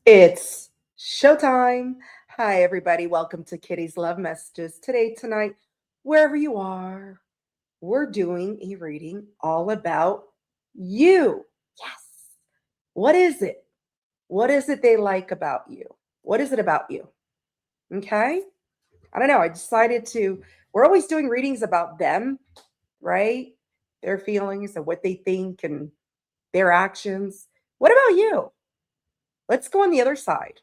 It's showtime. Hi, everybody. Welcome to Kitty's Love Messages. Tonight, wherever you are, we're doing a reading all about you. Yes. What is it? What is it they like about you? What is it about you? Okay. I don't know. We're always doing readings about them, right? Their feelings and what they think and their actions. What about you? Let's go on the other side.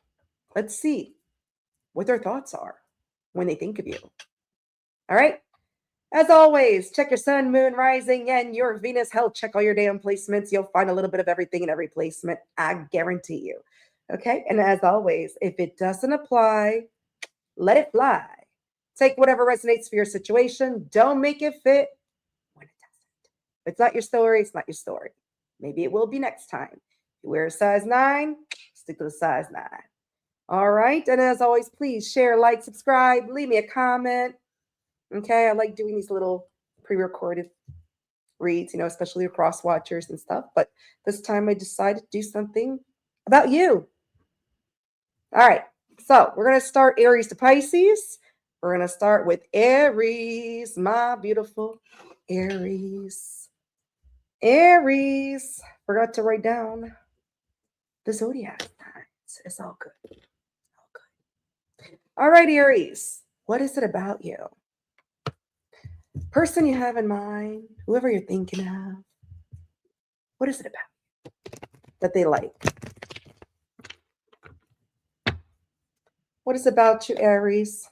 Let's see what their thoughts are when they think of you. All right. As always, check your sun, moon, rising, and your Venus. Hell, check all your damn placements. You'll find a little bit of everything in every placement. I guarantee you. Okay. And as always, if it doesn't apply, let it fly. Take whatever resonates for your situation. Don't make it fit when it doesn't. If it's not your story, it's not your story. Maybe it will be next time. You wear a size 9, stick to the size 9. All right. And as always, please share, like, subscribe, leave me a comment. Okay. I like doing these little pre-recorded reads, especially with cross watchers and stuff. But this time I decided to do something about you. All right. So we're going to start Aries to Pisces. We're going to start with Aries, my beautiful Aries. Aries. Forgot to write down the zodiac signs. It's all good. All right, Aries, what is it about you? Person you have in mind, whoever you're thinking of, what is it about that they like? What is about you, Aries?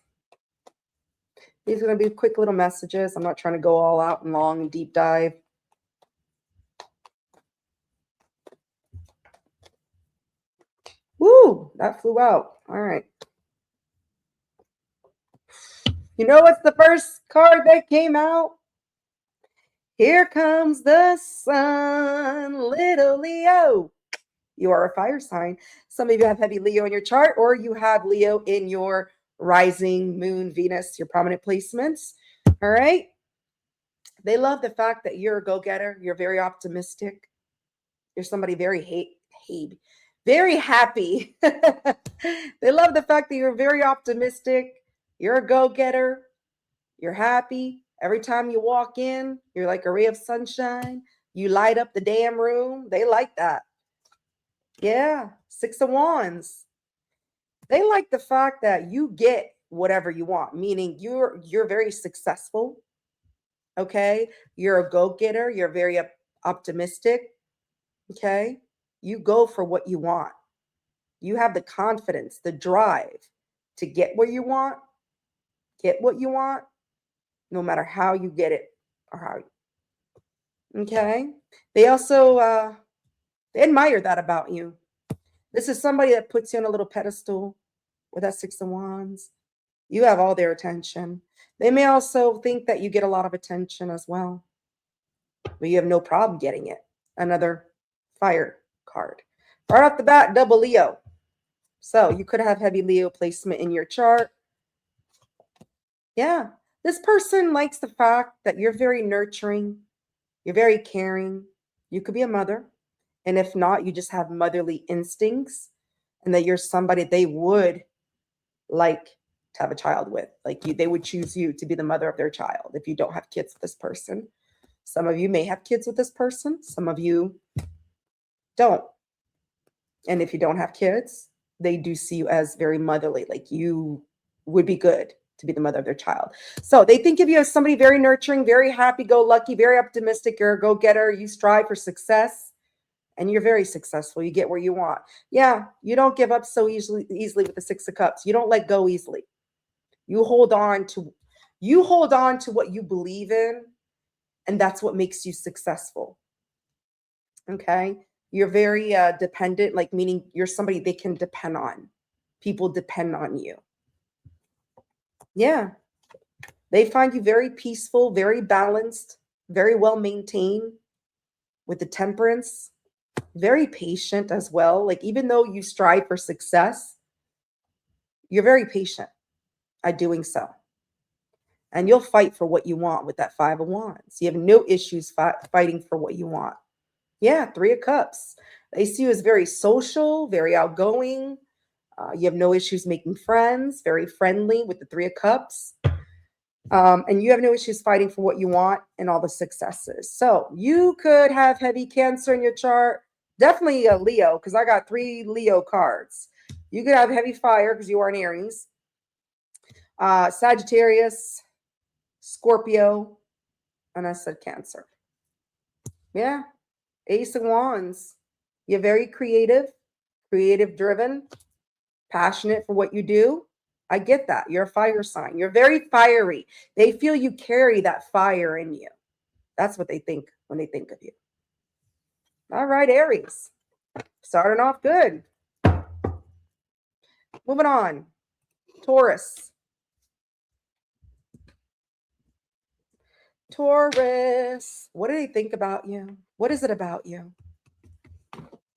These are going to be quick little messages. I'm not trying to go all out and long and deep dive. Woo, that flew out. All right. You know what's the first card that came out? Here comes the sun, little Leo. You are a fire sign. Some of you have heavy Leo in your chart, or you have Leo in your rising, moon, Venus, your prominent placements. All right. They love the fact that you're a go-getter. You're very optimistic. You're somebody very very happy. They love the fact that you're very optimistic. You're a go-getter. You're happy. Every time you walk in, you're like a ray of sunshine. You light up the damn room. They like that. Yeah, 6 of Wands. They like the fact that you get whatever you want, meaning you're very successful. Okay? You're a go-getter, you're very optimistic. Okay? You go for what you want. You have the confidence, the drive to get what you want, no matter how you get it or how you. Okay? They also they admire that about you. This is somebody that puts you on a little pedestal with that 6 of Wands. You have all their attention. They may also think that you get a lot of attention as well, but you have no problem getting it. Another fire card. Right off the bat, double Leo. So you could have heavy Leo placement in your chart. Yeah. This person likes the fact that you're very nurturing. You're very caring. You could be a mother. And if not, you just have motherly instincts and that you're somebody they would like to have a child with. Like they would choose you to be the mother of their child if you don't have kids with this person. Some of you may have kids with this person. Some of you don't. And if you don't have kids, they do see you as very motherly. Like you would be good to be the mother of their child. So they think of you as somebody very nurturing, very happy-go-lucky, very optimistic. You're a go-getter. You strive for success. And you're very successful. You get where you want. Yeah, you don't give up so easily with the 6 of Cups. You don't let go easily. You hold on to what you believe in, and that's what makes you successful. Okay? You're very dependent, like meaning you're somebody they can depend on. People depend on you. Yeah. They find you very peaceful, very balanced, very well maintained with the Temperance. Very patient as well. Like even though you strive for success, you're very patient at doing so. And you'll fight for what you want with that 5 of Wands. You have no issues fighting for what you want. Yeah, 3 of Cups. They see you as very social, very outgoing. You have no issues making friends, very friendly with the Three of Cups. And you have no issues fighting for what you want and all the successes. So you could have heavy Cancer in your chart. Definitely a Leo, because I got 3 Leo cards. You could have heavy fire because you are an Aries. Sagittarius, Scorpio, and I said Cancer. Yeah. Ace of Wands. You're very creative driven, passionate for what you do. I get that. You're a fire sign. You're very fiery. They feel you carry that fire in you. That's what they think when they think of you. All right, Aries. Starting off good. Moving on. Taurus. Taurus. What do they think about you? What is it about you?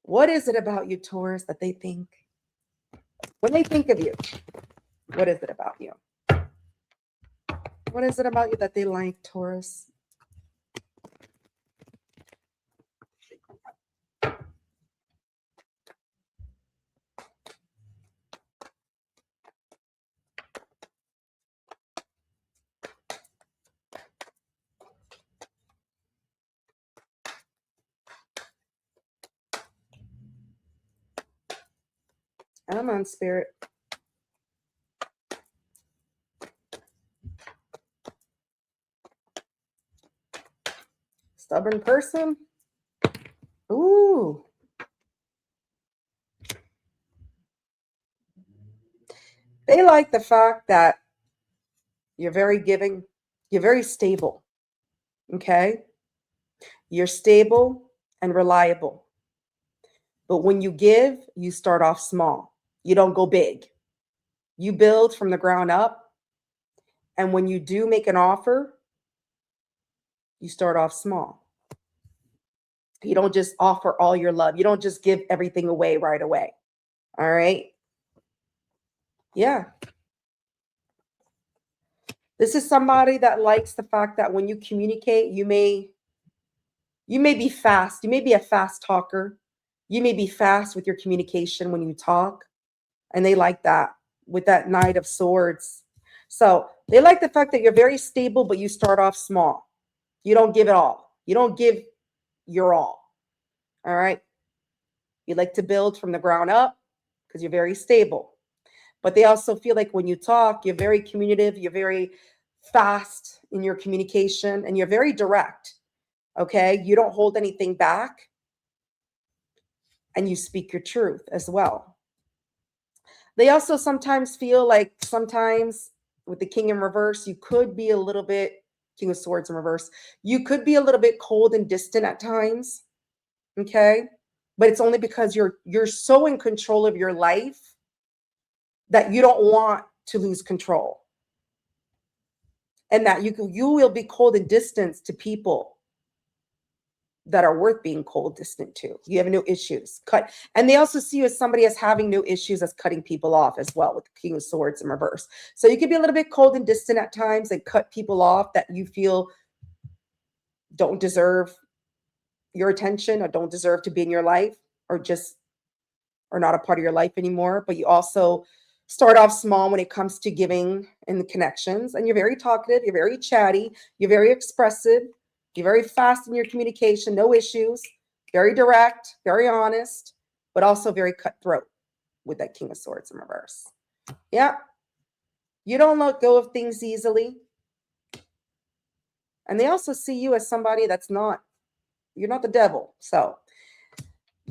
What is it about you, Taurus, that they think? When they think of you, what is it about you? What is it about you that they like, Taurus? I'm on, Spirit. Stubborn person. Ooh. They like the fact that you're very giving. You're very stable. Okay? You're stable and reliable. But when you give, you start off small. You don't go big. You build from the ground up. And when you do make an offer, you start off small. You don't just offer all your love. You don't just give everything away right away. All right? Yeah. This is somebody that likes the fact that when you communicate, you may be fast. You may be a fast talker. You may be fast with your communication when you talk. And they like that with that Knight of Swords. So they like the fact that you're very stable, but you start off small. You don't give it all. You don't give your all. All right. You like to build from the ground up because you're very stable. But they also feel like when you talk, you're very communicative, you're very fast in your communication, and you're very direct. Okay. You don't hold anything back. And you speak your truth as well. They also sometimes feel like sometimes with the King in reverse, you could be a little bit, King of Swords in reverse, you could be a little bit cold and distant at times. Okay. But it's only because you're so in control of your life that you don't want to lose control. And that you will be cold and distant to people that are worth being cold, distant to. You have no issues. Cut. And they also see you as somebody as having no issues as cutting people off as well with the King of Swords in reverse. So you could be a little bit cold and distant at times and cut people off that you feel don't deserve your attention or don't deserve to be in your life or just are not a part of your life anymore. But you also start off small when it comes to giving and the connections. And you're very talkative. You're very chatty. You're very expressive. You're very fast in your communication, no issues, very direct, very honest, but also very cutthroat with that King of Swords in reverse. Yeah. You don't let go of things easily. And they also see you as somebody you're not the devil. So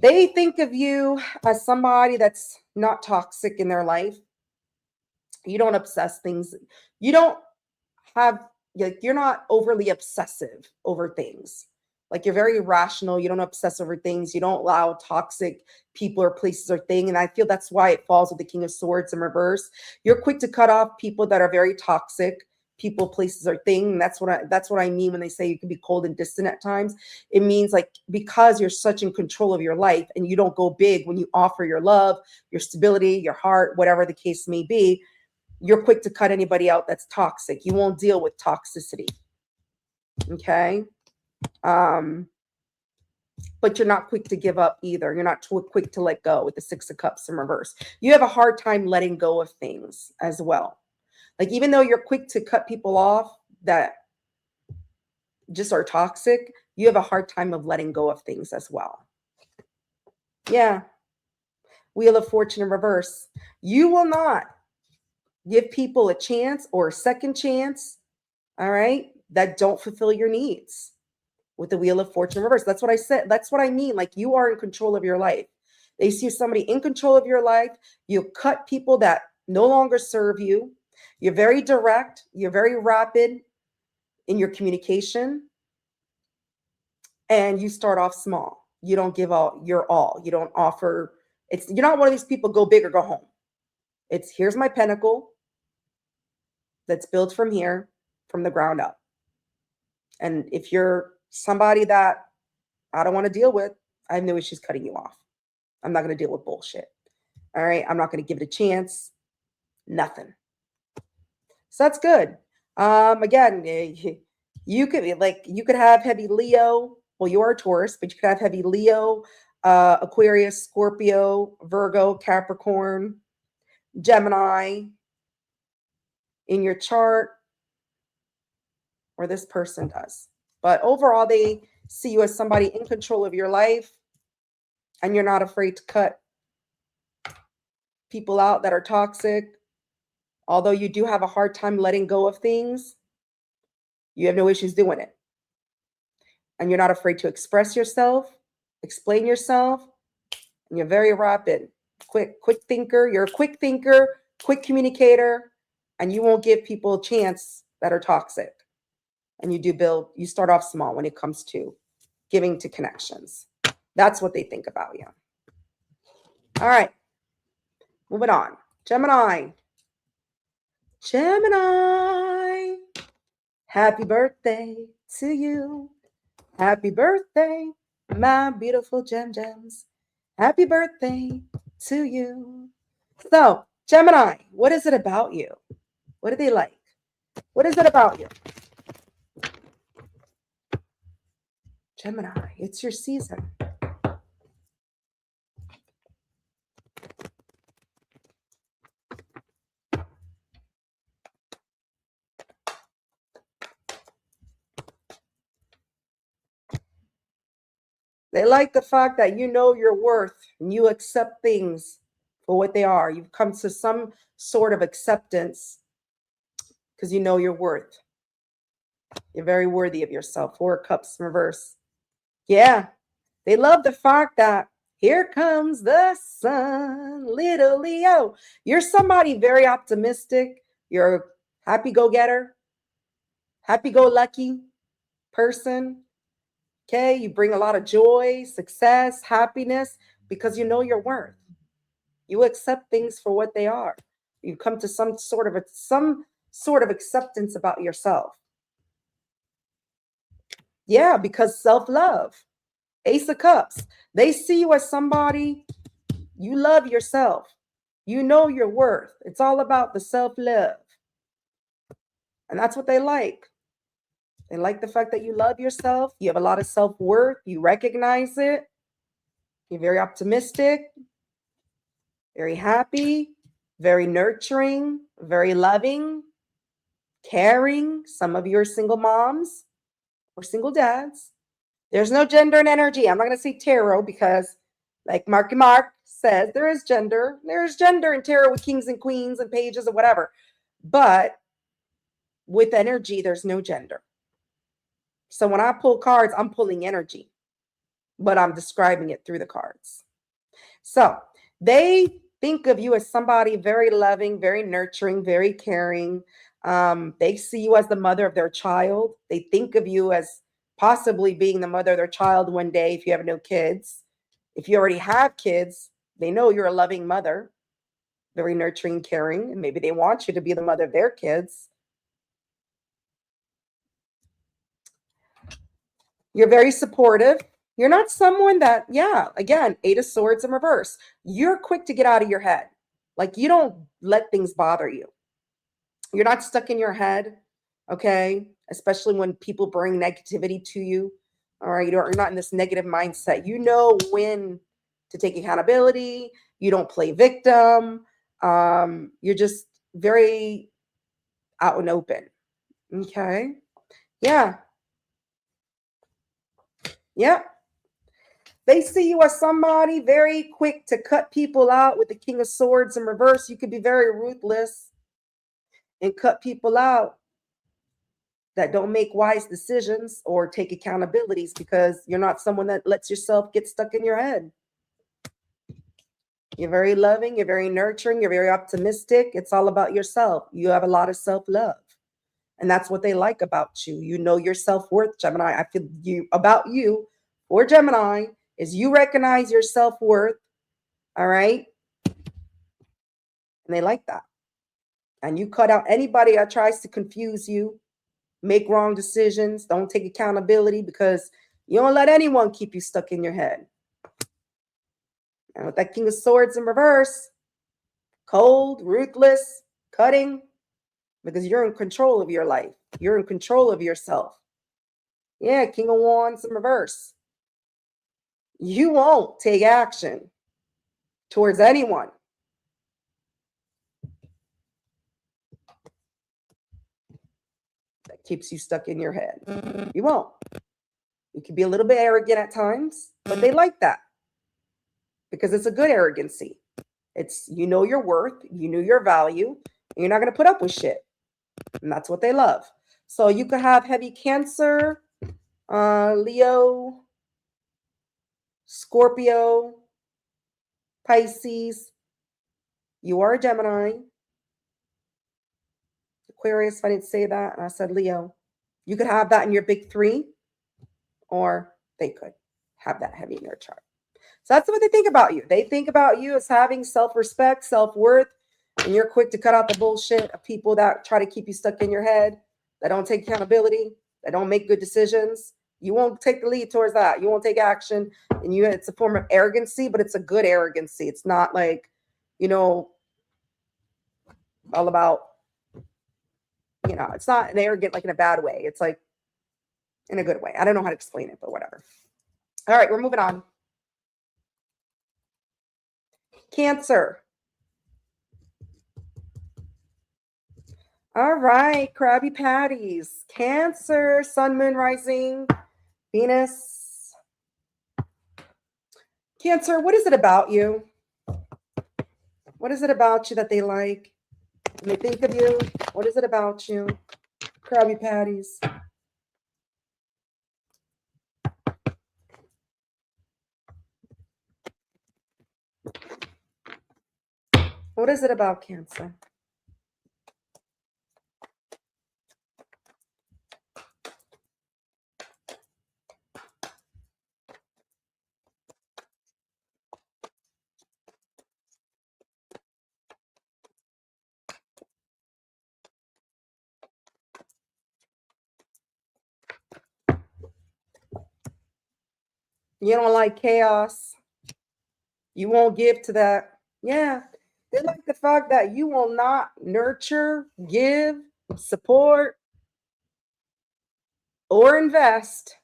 they think of you as somebody that's not toxic in their life. You don't obsess things. You don't have, you're not overly obsessive over things. Like you're very rational. You don't obsess over things. You don't allow toxic people or places or thing. And I feel that's why it falls with the King of Swords in reverse. You're quick to cut off people that are very toxic, people, places, or thing. And that's what I mean when they say you can be cold and distant at times. It means like because you're such in control of your life and you don't go big when you offer your love, your stability, your heart, whatever the case may be. You're quick to cut anybody out that's toxic. You won't deal with toxicity. Okay. but you're not quick to give up either. You're not too quick to let go with the Six of Cups in reverse. You have a hard time letting go of things as well. Like, even though you're quick to cut people off that just are toxic, you have a hard time of letting go of things as well. Yeah. Wheel of Fortune in reverse. You will not give people a chance or a second chance, all right, that don't fulfill your needs with the Wheel of Fortune in reverse. That's what I said. That's what I mean. Like, you are in control of your life. They see somebody in control of your life. You cut people that no longer serve you. You're very direct. You're very rapid in your communication. And you start off small. You don't give all your all. You don't offer. You're not one of these people go big or go home. It's, here's my pinnacle that's built from here, from the ground up. And if you're somebody that I don't want to deal with, I have no issues cutting you off. I'm not going to deal with bullshit. All right. I'm not going to give it a chance. Nothing. So that's good. Again, you could have heavy Leo. Well, you're a Taurus, but you could have heavy Leo, Aquarius, Scorpio, Virgo, Capricorn, Gemini in your chart, or this person does. But overall, they see you as somebody in control of your life, and you're not afraid to cut people out that are toxic. Although you do have a hard time letting go of things, you have no issues doing it. And you're not afraid to express yourself, explain yourself, and you're very rapid, quick thinker. You're a quick thinker, quick communicator, and you won't give people a chance that are toxic. And you start off small when it comes to giving to connections. That's what they think about you. All right, moving on. Gemini. Happy birthday to you. Happy birthday, my beautiful gems. Happy birthday to you. So, Gemini, what is it about you? What do they like? What is it about you? Gemini, it's your season. They like the fact that you know your worth and you accept things for what they are. You've come to some sort of acceptance because you know your worth. You're very worthy of yourself. 4 of Cups in reverse. Yeah. They love the fact that here comes the sun, little Leo. You're somebody very optimistic. You're a happy-go-getter, happy-go-lucky person. Okay, you bring a lot of joy, success, happiness because you know your worth. You accept things for what they are. You come to some sort of acceptance about yourself. Yeah, because self-love. Ace of Cups. They see you as somebody, you love yourself. You know your worth. It's all about the self-love. And that's what they like. They like the fact that you love yourself. You have a lot of self-worth. You recognize it. You're very optimistic, very happy, very nurturing, very loving, caring. Some of you are single moms or single dads. There's no gender and energy. I'm not going to say tarot because, like Marky Mark says, there is gender. There's gender in tarot with kings and queens and pages and whatever. But with energy, there's no gender. So when I pull cards, I'm pulling energy, but I'm describing it through the cards. So they think of you as somebody very loving, very nurturing, very caring. They see you as the mother of their child. They think of you as possibly being the mother of their child one day if you have no kids. If you already have kids, they know you're a loving mother, very nurturing, caring, and maybe they want you to be the mother of their kids. You're very supportive. You're not someone that, yeah, again, 8 of Swords in reverse. You're quick to get out of your head. Like, you don't let things bother you. You're not stuck in your head, okay? Especially when people bring negativity to you. All right. You're not in this negative mindset. You know when to take accountability. You don't play victim. You're just very out and open. Okay. Yeah. Yeah. They see you as somebody very quick to cut people out with the King of Swords in reverse. You could be very ruthless and cut people out that don't make wise decisions or take accountabilities because you're not someone that lets yourself get stuck in your head. You're very loving, you're very nurturing, you're very optimistic. It's all about yourself. You have a lot of self-love. And that's what they like about you. You know your self-worth, Gemini. I feel you about you or Gemini is you recognize your self-worth. All right. And they like that. And you cut out anybody that tries to confuse you, make wrong decisions, don't take accountability because you don't let anyone keep you stuck in your head. And with that King of Swords in reverse, cold, ruthless, cutting, because you're in control of your life. You're in control of yourself. Yeah, King of Wands in reverse. You won't take action towards anyone. That keeps you stuck in your head. You won't. You can be a little bit arrogant at times, but they like that because it's a good arrogancy. It's you know your worth, you know your value, and you're not going to put up with shit. And that's what they love. So you could have heavy Cancer, Leo, Scorpio, Pisces. You are a Gemini. Aquarius, if I didn't say that, and I said Leo. You could have that in your big three, or they could have that heavy in their chart. So that's what they think about you. They think about you as having self-respect, self-worth, and you're quick to cut out the bullshit of people that try to keep you stuck in your head, that don't take accountability, that don't make good decisions. You won't take the lead towards that. You won't take action. And it's a form of arrogancy, but it's a good arrogancy. It's not like, all about, it's not an arrogant like in a bad way. It's like in a good way. I don't know how to explain it, but whatever. All right, we're moving on. Cancer. All right, Krabby Patties. Cancer, Sun, Moon, Rising, Venus. Cancer, what is it about you? What is it about you that they like? When they think of you, what is it about you? Krabby Patties. What is it about Cancer? You don't like chaos. You won't give to that. Yeah. They like the fact that you will not nurture, give, support, or invest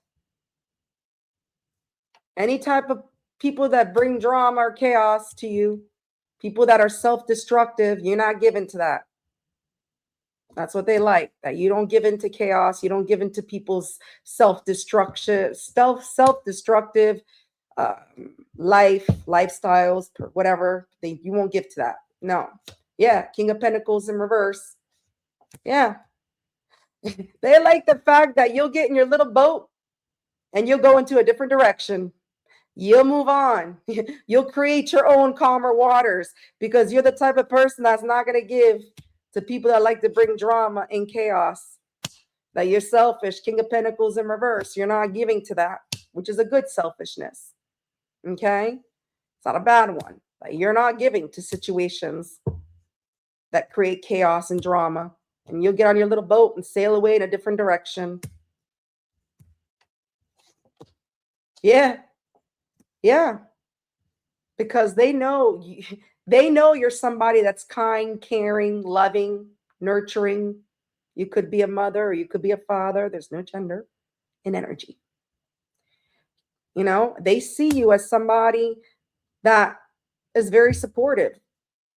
any type of people that bring drama or chaos to you, people that are self-destructive. You're not given to that. That's what they like, that you don't give into chaos. You don't give into people's self-destructive lifestyles, whatever. You won't give to that. No. Yeah. King of Pentacles in reverse. Yeah. They like the fact that you'll get in your little boat and you'll go into a different direction. You'll move on. You'll create your own calmer waters because you're the type of person that's not going to give to people that like to bring drama and chaos. That you're selfish. King of Pentacles in reverse. You're not giving to that, which is a good selfishness. Okay? It's not a bad one. But you're not giving to situations that create chaos and drama. And you'll get on your little boat and sail away in a different direction. Yeah. Yeah. Because they know you're somebody that's kind, caring, loving, nurturing. You could be a mother or you could be a father. There's no gender in energy. You know, they see you as somebody that is very supportive.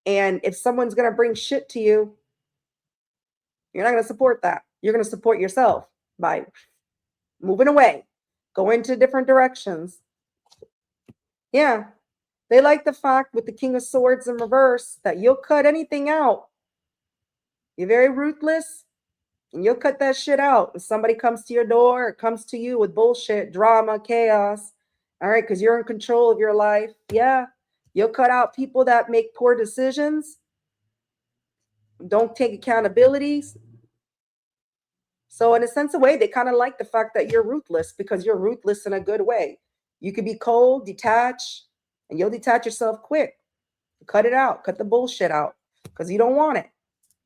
And if someone's going to bring shit to you, you're not going to support that. You're going to support yourself by moving away, going into different directions. Yeah. They like the fact with the King of Swords in reverse that you'll cut anything out. You're very ruthless and you'll cut that shit out. If somebody comes to your door or comes to you with bullshit, drama, chaos, all right, because you're in control of your life. Yeah. You'll cut out people that make poor decisions, don't take accountabilities. So in a sense of way, they kind of like the fact that you're ruthless because you're ruthless in a good way. You could be cold, detach, and you'll detach yourself quick. Cut it out. Cut the bullshit out because you don't want it.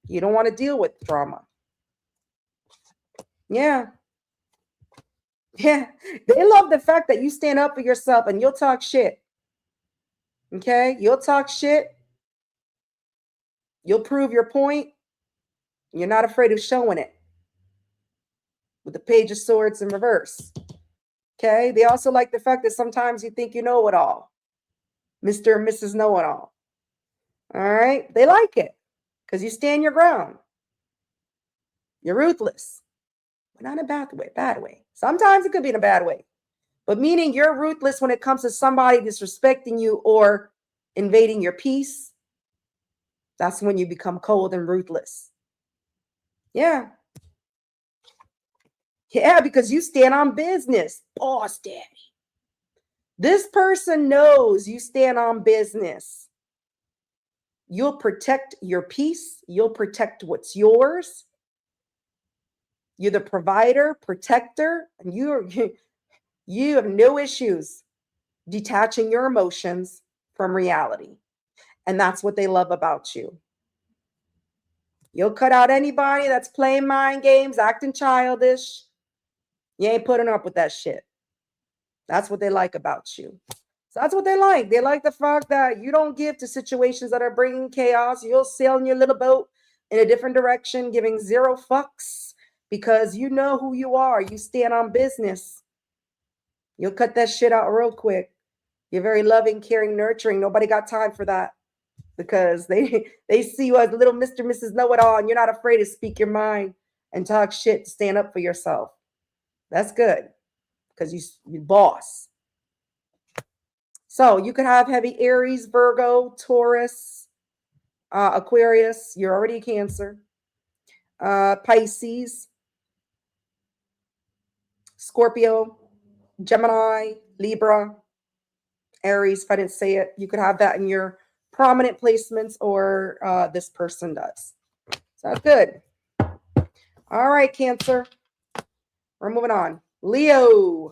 You don't want to deal with drama. Yeah. Yeah. They love the fact that you stand up for yourself and you'll talk shit. Okay? You'll talk shit. You'll prove your point. You're not afraid of showing it. With the Page of Swords in reverse. Okay? They also like the fact that sometimes you think you know it all. Mr. and Mrs. Know It All. All right? They like it because you stand your ground. You're ruthless, but not in a bad way. Sometimes it could be in a bad way, but meaning you're ruthless when it comes to somebody disrespecting you or invading your peace. That's when you become cold and ruthless. Yeah. Yeah, because you stand on business. Boss daddy. This person knows you stand on business. You'll protect your peace. You'll protect what's yours. You're the provider, protector, and you have no issues detaching your emotions from reality. And that's what they love about you. You'll cut out anybody that's playing mind games, acting childish. You ain't putting up with that shit. That's what they like about you. So that's what they like. They like the fact that you don't give to situations that are bringing chaos. You'll sail in your little boat in a different direction, giving zero fucks because you know who you are. You stand on business. You'll cut that shit out real quick. You're very loving, caring, nurturing. Nobody got time for that because they see you as little Mr. Mrs. Know-It-All, and you're not afraid to speak your mind and talk shit to stand up for yourself. That's good because you boss. So you could have heavy Aries, Virgo, Taurus, Aquarius. You're already a Cancer. Pisces, Scorpio, Gemini, Libra, Aries. If I didn't say it, you could have that in your prominent placements, or this person does. So that's good. All right, Cancer. We're moving on. Leo.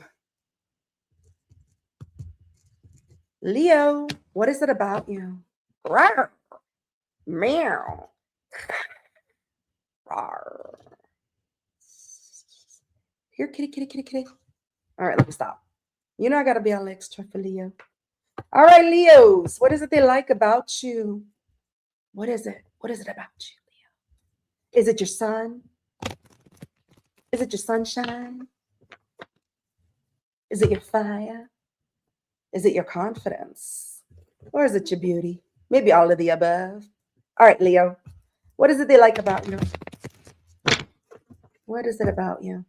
Leo, what is it about you? Rawr. Meow. Rawr. Here, kitty, kitty, kitty, kitty. All right, let me stop. You know I gotta be all extra for Leo. All right, Leos. What is it they like about you? What is it? What is it about you, Leo? Is it your sun? Is it your sunshine? Is it your fire? Is it your confidence? Or is it your beauty? Maybe all of the above. All right, Leo. What is it they like about you? What is it about you?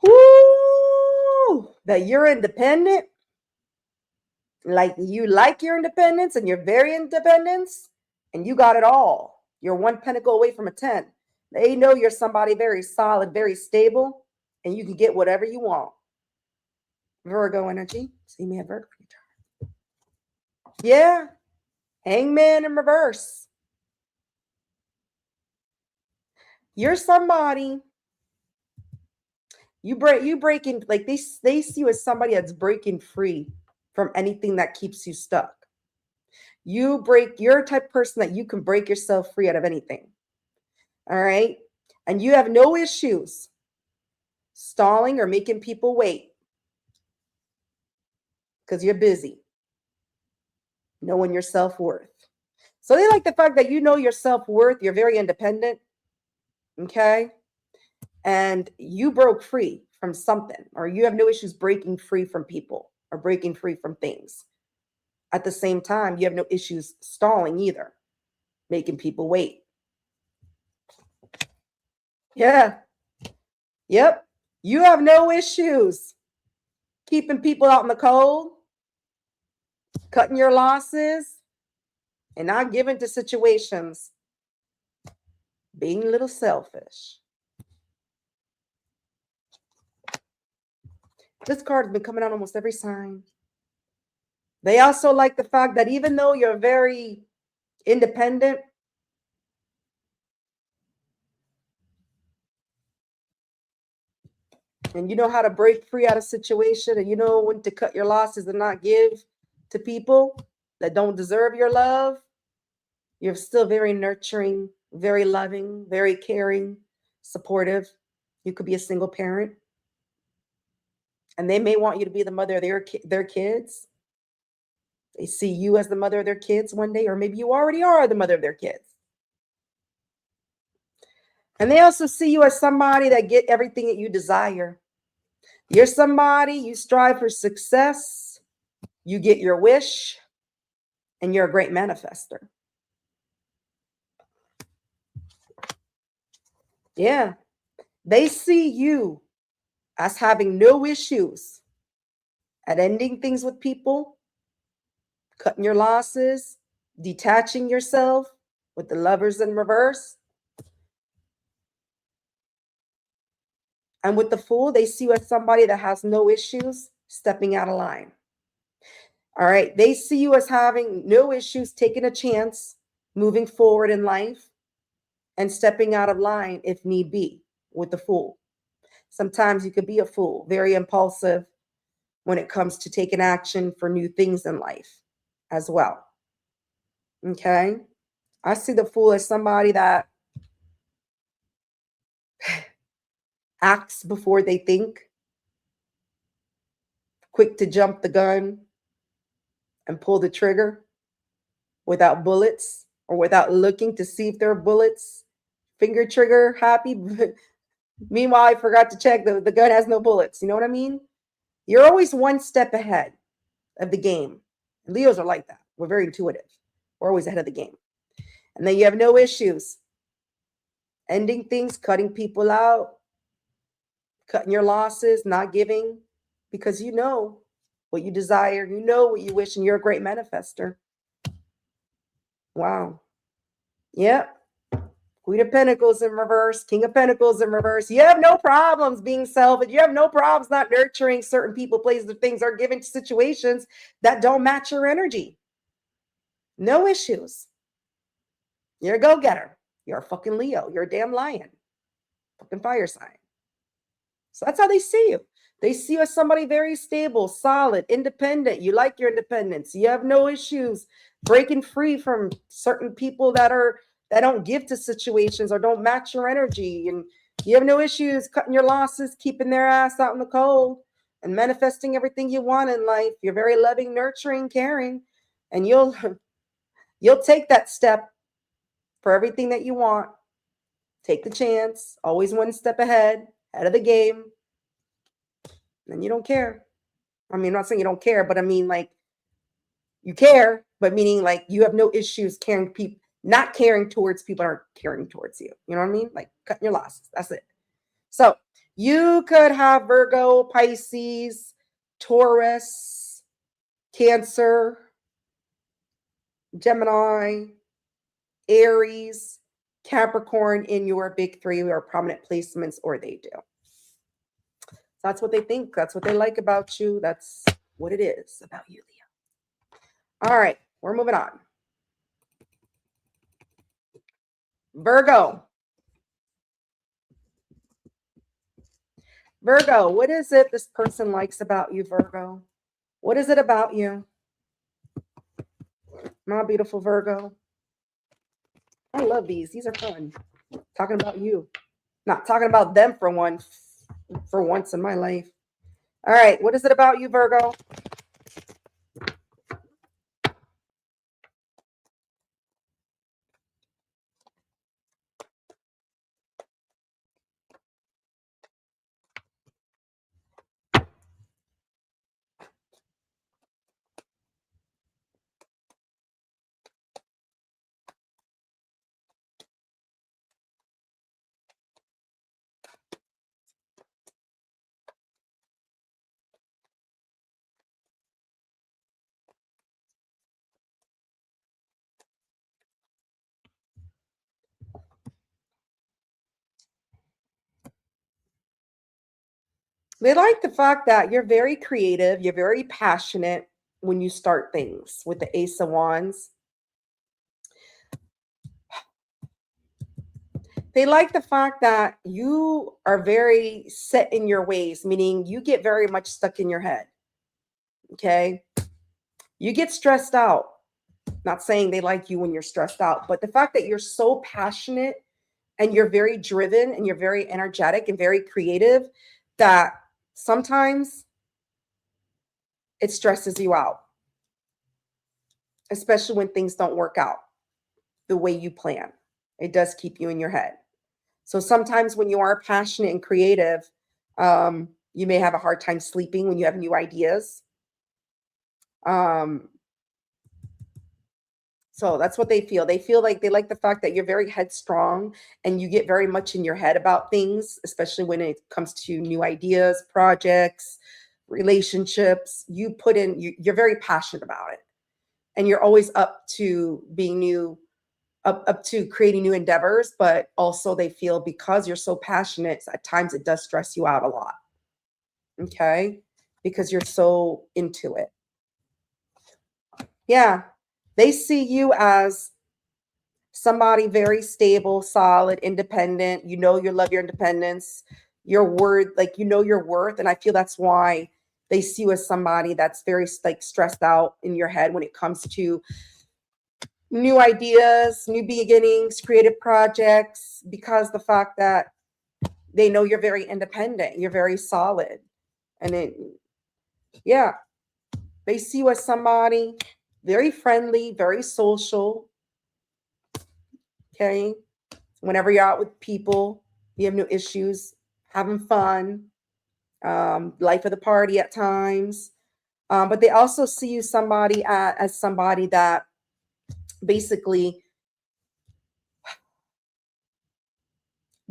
Woo! That you're independent. Like you like your independence and you're very independent and you got it all. You're one pentacle away from a 10. They know you're somebody very solid, very stable, and you can get whatever you want. Virgo energy. See me at Virgo. Yeah. Hangman in reverse. You're somebody. You breaking, like they see you as somebody that's breaking free from anything that keeps you stuck. You're a type of person that you can break yourself free out of anything. All right. And you have no issues stalling or making people wait because you're busy. knowing your self-worth. So they like the fact that you know your self-worth. You're very independent. Okay. And you broke free from something, or you have no issues breaking free from people or breaking free from things. At the same time, you have no issues stalling either, making people wait. Yeah. Yep. You have no issues keeping people out in the cold, cutting your losses, and not giving to situations, being a little selfish. This card has been coming out almost every sign. They also like the fact that even though you're very independent, and you know how to break free out of situation, and you know when to cut your losses and not give to people that don't deserve your love, you're still very nurturing, very loving, very caring, supportive. You could be a single parent, and they may want you to be the mother of their kids. They see you as the mother of their kids one day, or maybe you already are the mother of their kids. And they also see you as somebody that get everything that you desire. You're somebody, you strive for success, you get your wish, and you're a great manifester. Yeah. They see you as having no issues at ending things with people, cutting your losses, detaching yourself with the Lovers in reverse. And with the Fool, they see you as somebody that has no issues stepping out of line. All right. They see you as having no issues taking a chance, moving forward in life, and stepping out of line if need be with the Fool. Sometimes you could be a fool, very impulsive when it comes to taking action for new things in life as well. Okay. I see the Fool as somebody that acts before they think, quick to jump the gun and pull the trigger without bullets or without looking to see if there are bullets. Finger trigger happy. Meanwhile, I forgot to check the gun has no bullets. You know what I mean? You're always one step ahead of the game. Leos are like that. We're very intuitive. We're always ahead of the game. And then you have no issues ending things, cutting people out, cutting your losses, not giving, because you know what you desire, you know what you wish, and you're a great manifester. Wow. Yep. Queen of Pentacles in reverse, King of Pentacles in reverse. You have no problems being selfish. You have no problems not nurturing certain people, places, or things, or giving situations that don't match your energy. No issues. You're a go-getter. You're a fucking Leo. You're a damn lion. Fucking fire sign. So that's how they see you. They see you as somebody very stable, solid, independent. You like your independence. You have no issues breaking free from certain people that don't give to situations or don't match your energy. And you have no issues cutting your losses, keeping their ass out in the cold, and manifesting everything you want in life. You're very loving, nurturing, caring, and you'll take that step for everything that you want. Take the chance, always one step ahead of the game. And you don't care. I mean, I'm not saying you don't care, but I mean, like, you care, but meaning like you have no issues caring people, not caring towards people aren't caring towards you. You know what I mean? Like cutting your losses. That's it. So you could have Virgo, Pisces, Taurus, Cancer, Gemini, Aries, Capricorn in your big three or prominent placements, or they do. That's what they think. That's what they like about you. That's what it is about you, Leo. All right, we're moving on. Virgo. Virgo, what is it this person likes about you, Virgo? What is it about you? My beautiful Virgo. I love these. These are fun. Talking about you. Not talking about them for once in my life. All right, what is it about you, Virgo? They like the fact that you're very creative, you're very passionate when you start things with the Ace of Wands. They like the fact that you are very set in your ways, meaning you get very much stuck in your head. Okay. You get stressed out. Not saying they like you when you're stressed out, but the fact that you're so passionate and you're very driven and you're very energetic and very creative that sometimes it stresses you out, especially when things don't work out the way you plan. It does keep you in your head. So sometimes when you are passionate and creative, you may have a hard time sleeping when you have new ideas. Um, so that's what they feel. They feel like they like the fact that you're very headstrong and you get very much in your head about things, especially when it comes to new ideas, projects, relationships. You put in, you're very passionate about it and you're always up to being new, up to creating new endeavors, but also they feel because you're so passionate, at times it does stress you out a lot. Okay. Because you're so into it. Yeah. They see you as somebody very stable, solid, independent. You know, you love your independence, your word, like you know your worth. And I feel that's why they see you as somebody that's very like stressed out in your head when it comes to new ideas, new beginnings, creative projects, because the fact that they know you're very independent, you're very solid. And it, yeah, they see you as somebody very friendly, very social. Okay. Whenever you're out with people, you have no issues, having fun, life of the party at times. But they also see you somebody as somebody that basically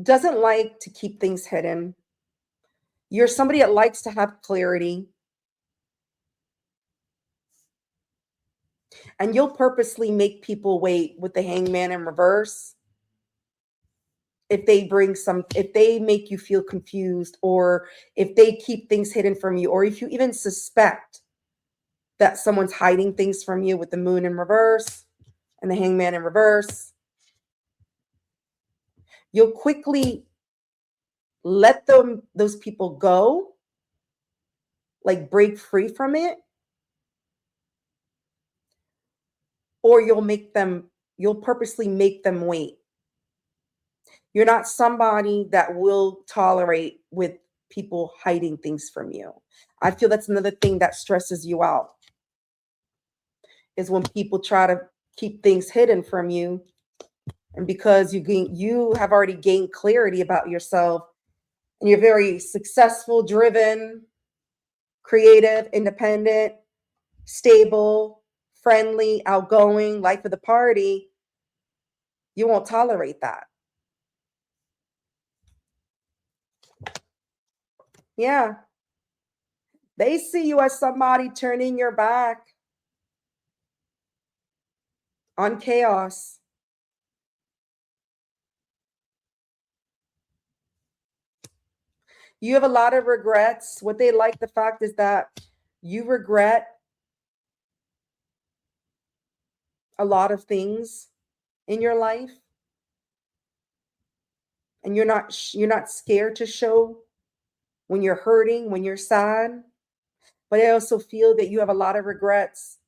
doesn't like to keep things hidden. You're somebody that likes to have clarity, and you'll purposely make people wait with the hangman in reverse if they make you feel confused, or if they keep things hidden from you, or if you even suspect that someone's hiding things from you with the moon in reverse and the hangman in reverse, you'll quickly let those people go, like break free from it, or you'll purposely make them wait. You're not somebody that will tolerate with people hiding things from you. I feel that's another thing that stresses you out, is when people try to keep things hidden from you. And because you have already gained clarity about yourself, and you're very successful, driven, creative, independent, stable, friendly, outgoing, life of the party, you won't tolerate that. Yeah. They see you as somebody turning your back on chaos. You have a lot of regrets. What they like the fact is that you regret a lot of things in your life, and you're not scared to show when you're hurting, when you're sad. But I also feel that you have a lot of regrets.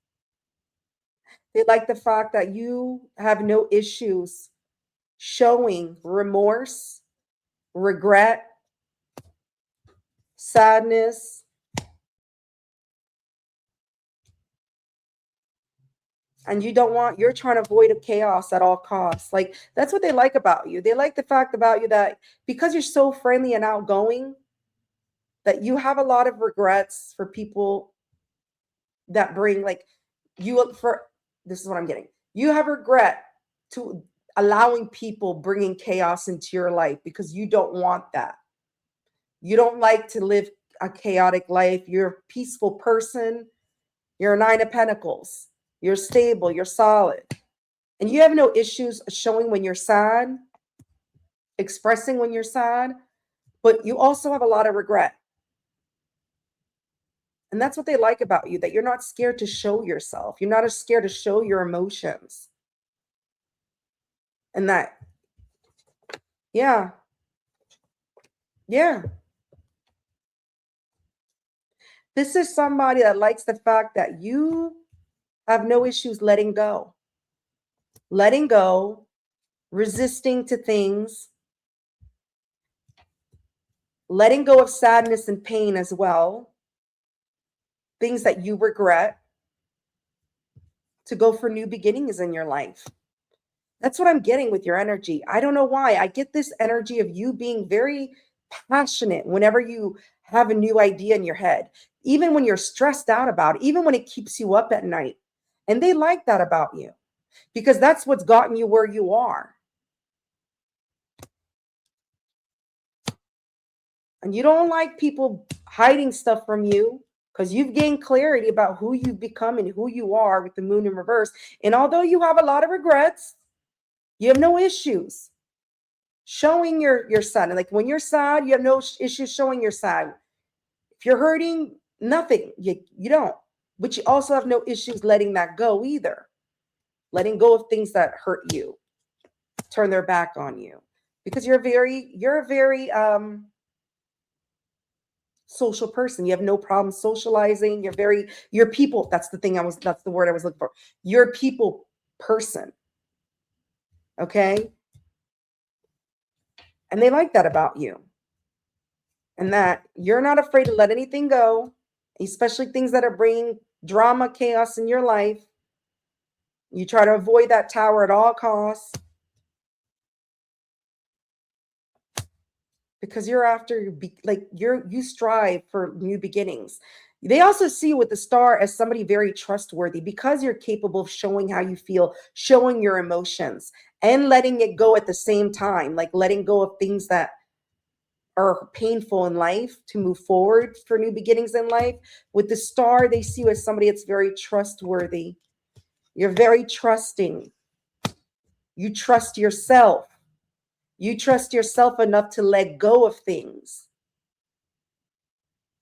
They like the fact that you have no issues showing remorse, regret, sadness, and you're trying to avoid a chaos at all costs. Like that's what they like about you. They like the fact about you that because you're so friendly and outgoing, that you have a lot of regrets for people that bring like you for this is what I'm getting. You have regret to allowing people bringing chaos into your life because you don't want that. You don't like to live a chaotic life. You're a peaceful person. You're a nine of pentacles. You're stable. You're solid. And you have no issues showing when you're sad, expressing when you're sad, but you also have a lot of regret. And that's what they like about you, that you're not scared to show yourself. You're not as scared to show your emotions. And that, yeah, yeah. This is somebody that likes the fact that you have no issues letting go, resisting to things, letting go of sadness and pain as well, things that you regret, to go for new beginnings in your life. That's what I'm getting with your energy. I don't know why. I get this energy of you being very passionate whenever you have a new idea in your head, even when you're stressed out about it, even when it keeps you up at night. And they like that about you because that's what's gotten you where you are. And you don't like people hiding stuff from you because you've gained clarity about who you've become and who you are with the moon in reverse. And although you have a lot of regrets, you have no issues showing your sad. And like when you're sad, you have no issues showing you're sad. If you're hurting, nothing. You don't. But you also have no issues letting that go either. Letting go of things that hurt you, turn their back on you. Because you're a very social person. You have no problem socializing. You're people. That's the word I was looking for. You're a people person. Okay? And they like that about you. And that you're not afraid to let anything go, especially things that are bringing drama, chaos in your life. You try to avoid that tower at all costs because you're after you strive for new beginnings. They also see you with the star as somebody very trustworthy because you're capable of showing how you feel, showing your emotions, and letting it go at the same time, like letting go of things that are painful in life to move forward for new beginnings in life. With the star, they see you as somebody that's very trustworthy. You're very trusting. You trust yourself. You trust yourself enough to let go of things,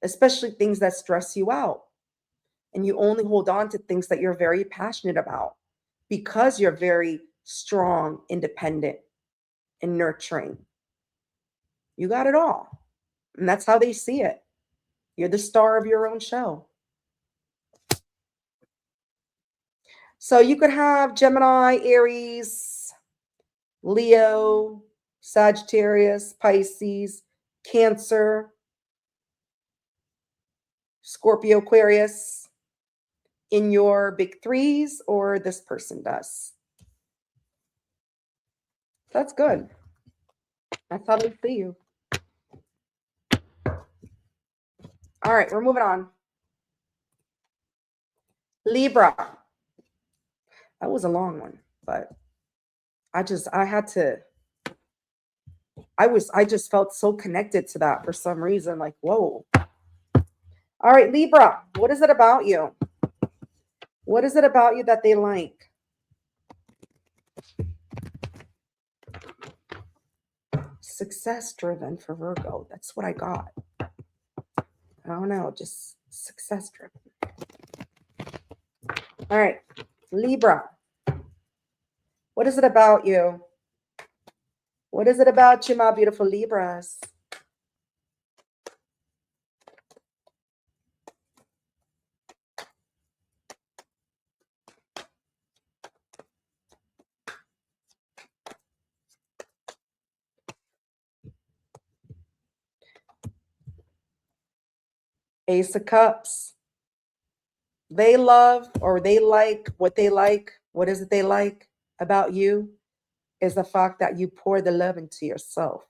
especially things that stress you out. And you only hold on to things that you're very passionate about because you're very strong, independent, and nurturing. You got it all. And that's how they see it. You're the star of your own show. So you could have Gemini, Aries, Leo, Sagittarius, Pisces, Cancer, Scorpio, Aquarius in your big threes, or this person does. That's good. That's how they see you. All right, we're moving on. Libra. That was a long one, but I just felt so connected to that for some reason. Like, whoa. All right, Libra, what is it about you? What is it about you that they like? Success driven for Virgo. That's what I got. I don't know, just success driven. All right, Libra. What is it about you? What is it about you, my beautiful Libras? Ace of Cups. They love or they like what they like. What is it they like about you? Is the fact that you pour the love into yourself.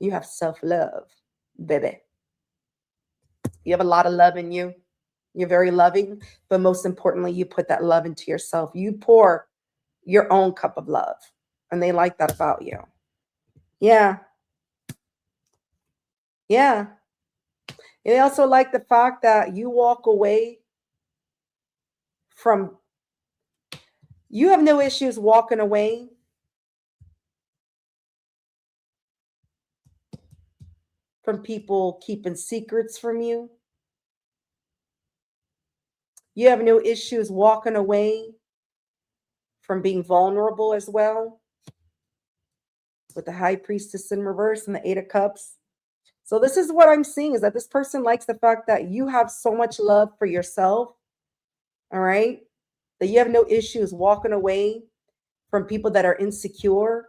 You have self-love, baby. You have a lot of love in you. You're very loving, but most importantly, you put that love into yourself. You pour your own cup of love, and they like that about you. Yeah. Yeah. And they also like the fact that you walk away from, you have no issues walking away from people keeping secrets from you. You have no issues walking away from being vulnerable as well, with the High Priestess in reverse and the Eight of Cups. So this is what I'm seeing, is that this person likes the fact that you have so much love for yourself, all right? That you have no issues walking away from people that are insecure,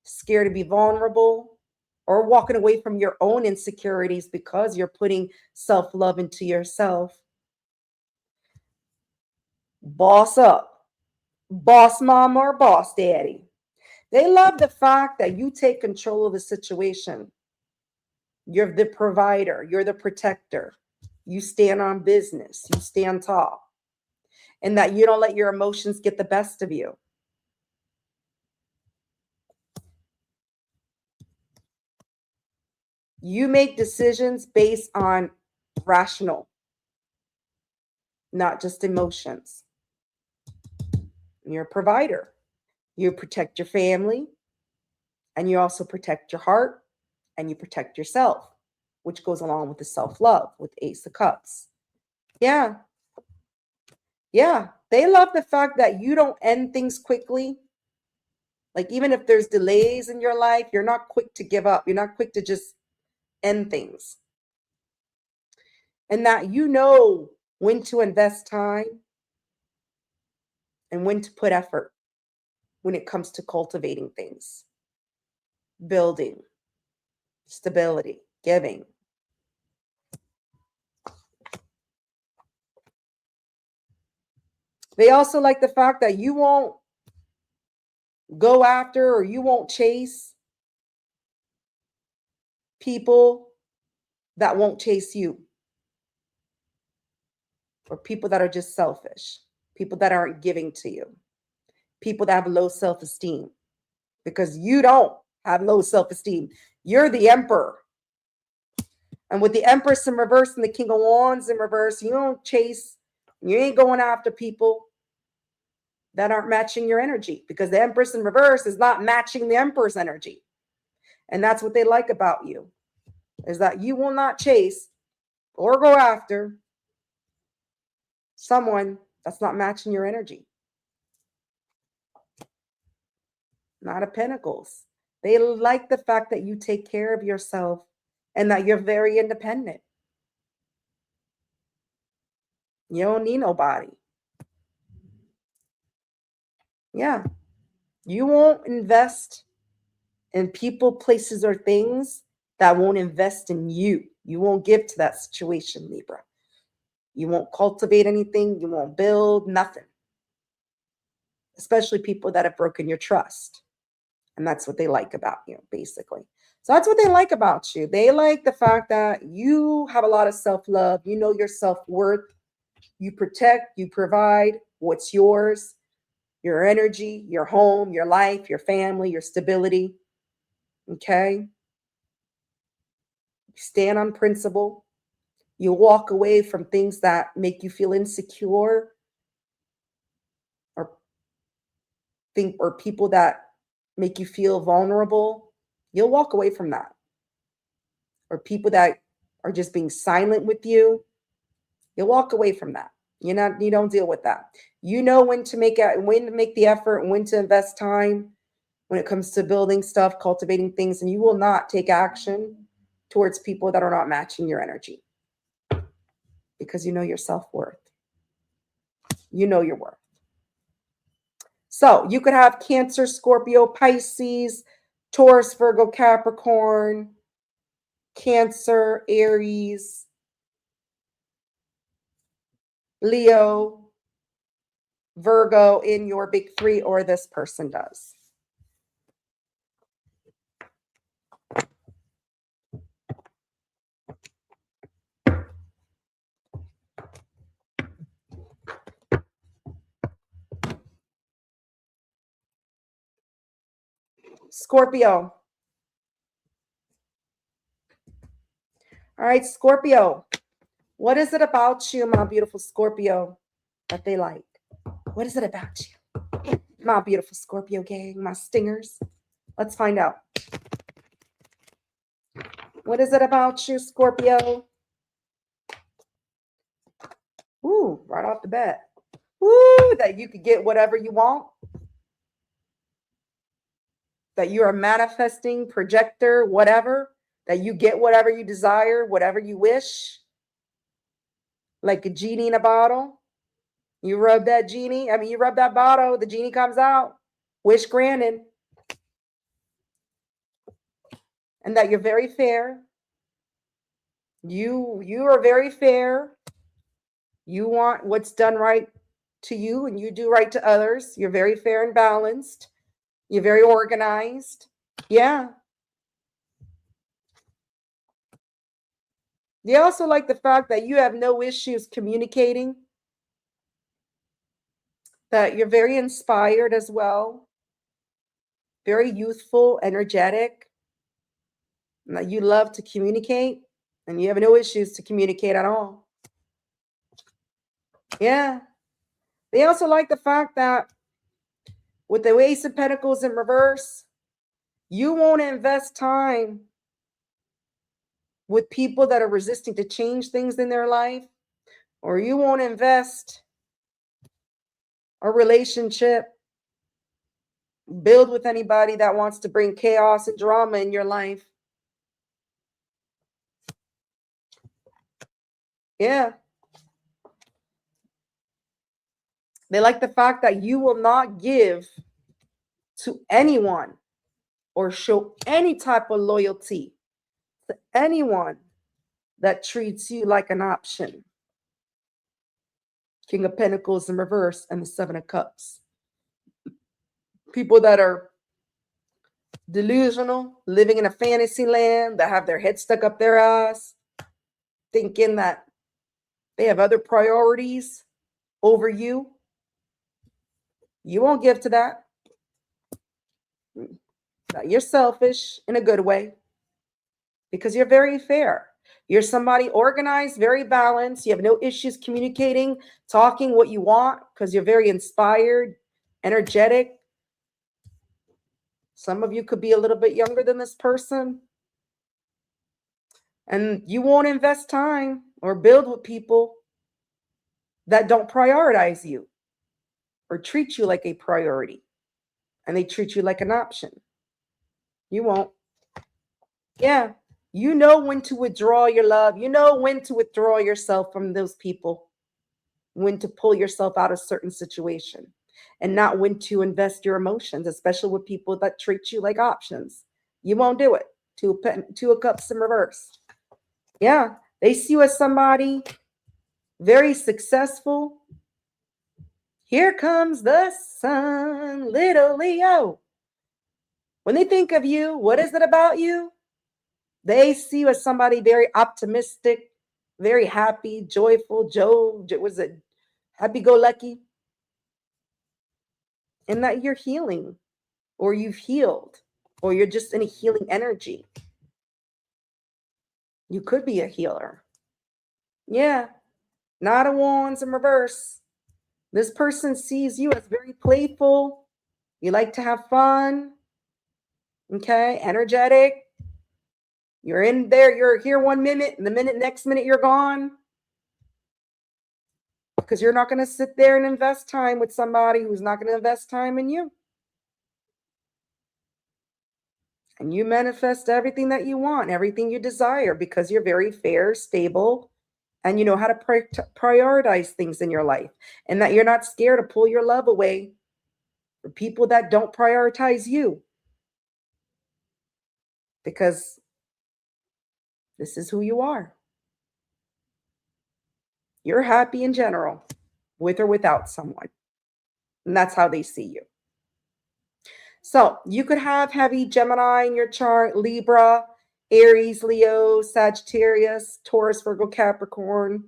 scared to be vulnerable, or walking away from your own insecurities because you're putting self-love into yourself. Boss up, boss mama or boss daddy. They love the fact that you take control of the situation. You're the provider, you're the protector. You stand on business, you stand tall, and that you don't let your emotions get the best of you. You make decisions based on rational, not just emotions. You're a provider. You protect your family, and you also protect your heart, and you protect yourself, which goes along with the self-love with Ace of Cups. Yeah. Yeah. They love the fact that you don't end things quickly. Like, even if there's delays in your life, you're not quick to give up. You're not quick to just end things. And that you know when to invest time and when to put effort when it comes to cultivating things, building, stability, giving. They also like the fact that you won't go after, or you won't chase people that won't chase you, or people that are just selfish, people that aren't giving to you, people that have low self-esteem, because you don't have low self-esteem. You're the emperor. And with the Empress in reverse and the King of Wands in reverse, you don't chase, you ain't going after people that aren't matching your energy, because the Empress in reverse is not matching the Emperor's energy. And that's what they like about you, is that you will not chase or go after someone that's not matching your energy. Not a Pentacles. They like the fact that you take care of yourself and that you're very independent. You don't need nobody. Yeah. You won't invest in people, places, or things that won't invest in you. You won't give to that situation, Libra. You won't cultivate anything. You won't build nothing. Especially people that have broken your trust. And that's what they like about you, basically. So that's what they like about you. They like the fact that you have a lot of self-love. You know your self-worth. You protect, you provide what's yours, your energy, your home, your life, your family, your stability. Okay? You stand on principle. You walk away from things that make you feel insecure, or people that make you feel vulnerable. You'll walk away from that. Or people that are just being silent with you. You'll walk away from that. You don't deal with that. You know when to make the effort and when to invest time when it comes to building stuff, cultivating things, and you will not take action towards people that are not matching your energy, because you know your self-worth. You know your worth. So you could have Cancer, Scorpio, Pisces, Taurus, Virgo, Capricorn, Cancer, Aries, Leo, Virgo in your big three, or this person does. Scorpio. All right, Scorpio. What is it about you, my beautiful Scorpio, that they like? What is it about you? My beautiful Scorpio gang, my stingers. Let's find out. What is it about you, Scorpio, Ooh, right off the bat. Ooh, that you could get whatever you want. That you're a manifesting projector, whatever. That you get whatever you desire, whatever you wish. Like a genie in a bottle. You rub that genie. I mean, you rub that bottle, the genie comes out. Wish granted. And that you're very fair. You are very fair. You want what's done right to you and you do right to others. You're very fair and balanced. You're very organized. Yeah. They also like the fact that you have no issues communicating, that you're very inspired as well, very youthful, energetic, and that you love to communicate and you have no issues to communicate at all. Yeah. They also like the fact that with the Ace of Pentacles in reverse, you won't invest time with people that are resisting to change things in their life, or you won't invest a relationship, build with anybody that wants to bring chaos and drama in your life. Yeah. They like the fact that you will not give to anyone or show any type of loyalty to anyone that treats you like an option. King of Pentacles in reverse and the Seven of Cups. People that are delusional, living in a fantasy land, that have their head stuck up their ass, thinking that they have other priorities over you. You won't give to that. You're selfish in a good way because you're very fair. You're somebody organized, very balanced. You have no issues communicating, talking what you want because you're very inspired, energetic. Some of you could be a little bit younger than this person. And you won't invest time or build with people that don't prioritize you or treat you like a priority. And they treat you like an option. You won't. Yeah. You know when to withdraw your love. You know when to withdraw yourself from those people. When to pull yourself out of certain situation. And not when to invest your emotions, especially with people that treat you like options. You won't do it. Two of Cups in reverse. Yeah. They see you as somebody very successful. Here comes the sun, little Leo. When they think of you, what is it about you? They see you as somebody very optimistic, very happy, joyful, was it happy-go-lucky? And that you're healing, or you've healed, or you're just in a healing energy. You could be a healer. Yeah. Knight of Wands in reverse. This person sees you as very playful. You like to have fun. Okay. Energetic. You're in there. You're here 1 minute, and the next minute you're gone. Because you're not going to sit there and invest time with somebody who's not going to invest time in you. And you manifest everything that you want, everything you desire, because you're very fair, stable, and you know how to prioritize things in your life, and that you're not scared to pull your love away for people that don't prioritize you. Because this is who you are. You're happy in general, with or without someone. And that's how they see you. So you could have heavy Gemini in your chart, Libra, Aries, Leo, Sagittarius, Taurus, Virgo, Capricorn,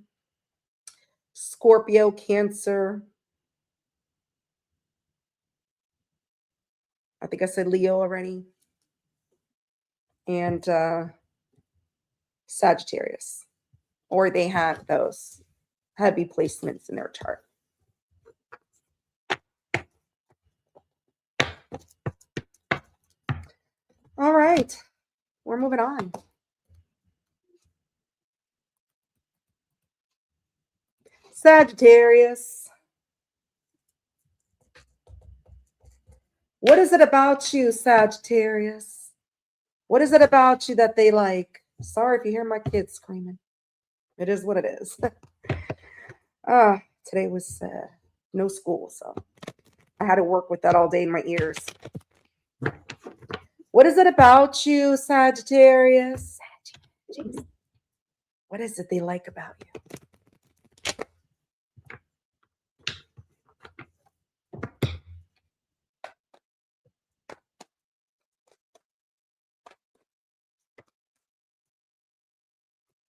Scorpio, Cancer. I think I said Leo already. And Sagittarius. Or they have those heavy placements in their chart. All right. We're moving on. Sagittarius. What is it about you, Sagittarius? What is it about you that they like? Sorry if you hear my kids screaming. It is what it is. Today was no school, so I had to work with that all day in my ears. What is it about you, Sagittarius? Jeez. What is it they like about you?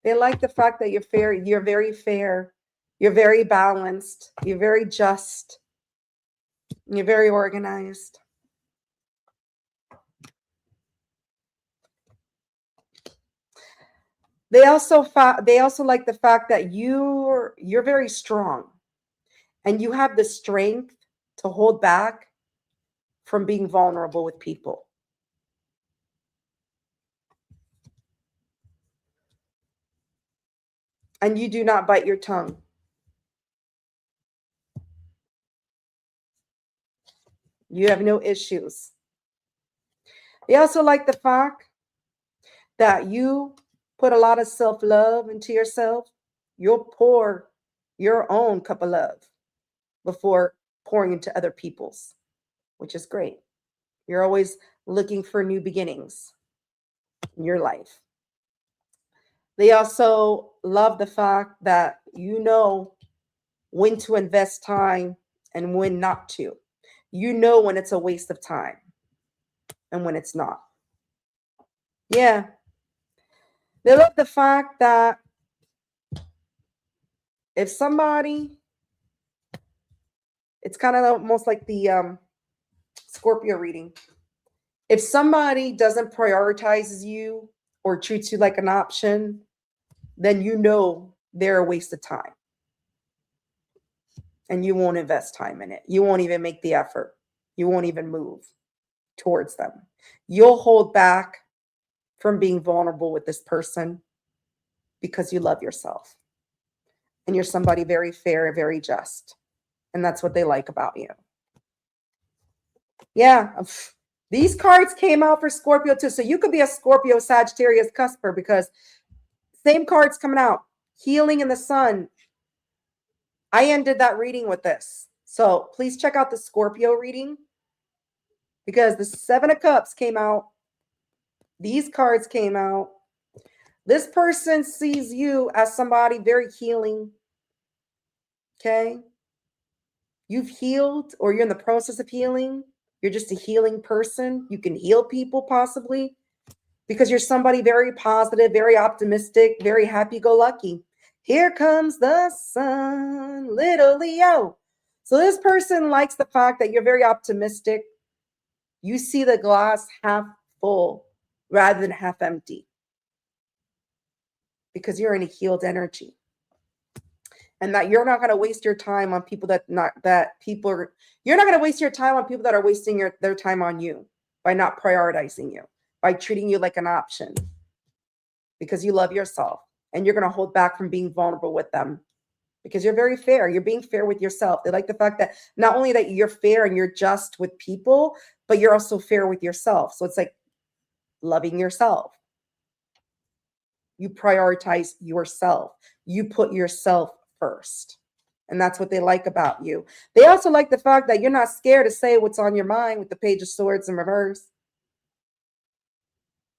They like the fact that you're fair, you're very fair, you're very balanced, you're very just, you're very organized. They also like the fact that you're very strong and you have the strength to hold back from being vulnerable with people. And you do not bite your tongue. You have no issues. They also like the fact that you put a lot of self-love into yourself. You'll pour your own cup of love before pouring into other people's, which is great. You're always looking for new beginnings in your life. They also love the fact that you know when to invest time and when not to. You know when it's a waste of time and when it's not. Yeah. They love the fact that if somebody, it's kind of almost like the Scorpio reading. If somebody doesn't prioritize you or treats you like an option, then you know they're a waste of time. And you won't invest time in it. You won't even make the effort. You won't even move towards them. You'll hold back from being vulnerable with this person because you love yourself. And you're somebody very fair and very just. And that's what they like about you. Yeah. These cards came out for Scorpio too. So you could be a Scorpio Sagittarius cusper because same cards coming out. Healing in the sun. I ended that reading with this. So please check out the Scorpio reading because the Seven of Cups came out. These cards came out. This person sees you as somebody very healing. Okay. You've healed or you're in the process of healing. You're just a healing person. You can heal people possibly because you're somebody very positive, very optimistic, very happy-go-lucky. Here comes the sun, little Leo. So this person likes the fact that you're very optimistic. You see the glass half full rather than half empty because you're in a healed energy. And that you're not going to waste your time on people you're not going to waste your time on people that are wasting their time on you by not prioritizing you, by treating you like an option because you love yourself and you're going to hold back from being vulnerable with them because you're very fair. You're being fair with yourself. They like the fact that not only that you're fair and you're just with people, but you're also fair with yourself. So it's like loving yourself. You prioritize yourself. You put yourself first. And that's what they like about you. They also like the fact that you're not scared to say what's on your mind with the Page of Swords in reverse.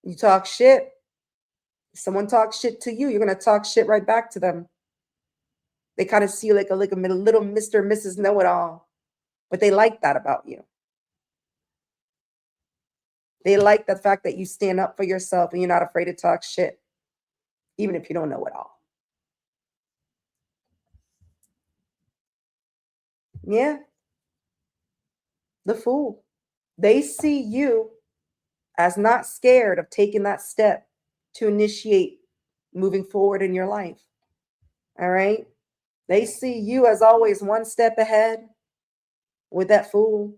You talk shit. If someone talks shit to you, you're going to talk shit right back to them. They kind of see you like a little Mr. and Mrs. Know-it-all. But they like that about you. They like the fact that you stand up for yourself and you're not afraid to talk shit, even if you don't know it all. Yeah. The Fool. They see you as not scared of taking that step to initiate moving forward in your life. All right. They see you as always one step ahead with that Fool,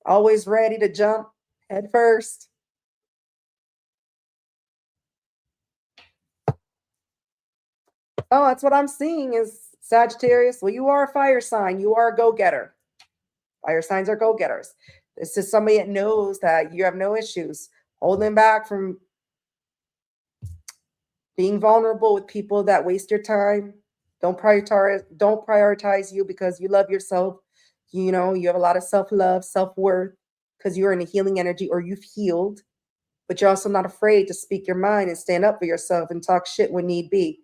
always ready to jump head first. Oh, that's what I'm seeing is Sagittarius, well, you are a fire sign. You are a go-getter. Fire signs are go-getters. This is somebody that knows that you have no issues holding back from being vulnerable with people that waste your time. Don't prioritize you because you love yourself. You know, you have a lot of self-love, self-worth because you're in a healing energy or you've healed, but you're also not afraid to speak your mind and stand up for yourself and talk shit when need be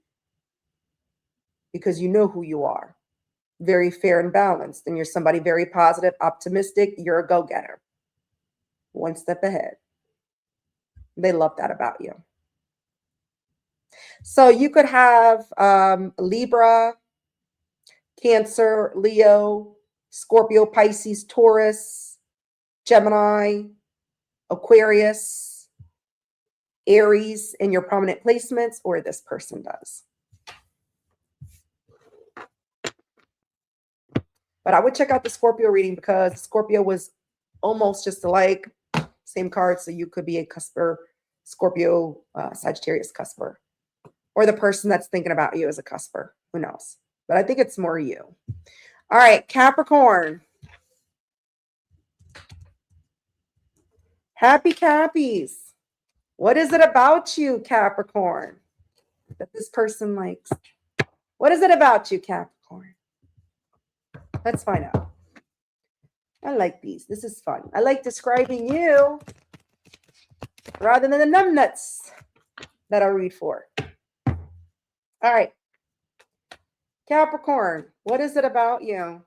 because you know who you are. Very fair and balanced. And you're somebody very positive, optimistic. You're a go-getter. One step ahead. They love that about you. So you could have Libra, Cancer, Leo, Scorpio, Pisces, Taurus, Gemini, Aquarius, Aries in your prominent placements, or this person does. But I would check out the Scorpio reading because Scorpio was almost just alike, same card. So you could be a cusper, Scorpio, Sagittarius cusper, or the person that's thinking about you as a cusper. Who knows? But I think it's more you. All right, Capricorn. Happy Cappies. What is it about you, Capricorn, that this person likes? What is it about you, Capricorn? Let's find out. I like these. This is fun. I like describing you rather than the numbnuts that I read for. All right. Capricorn, what is it about you?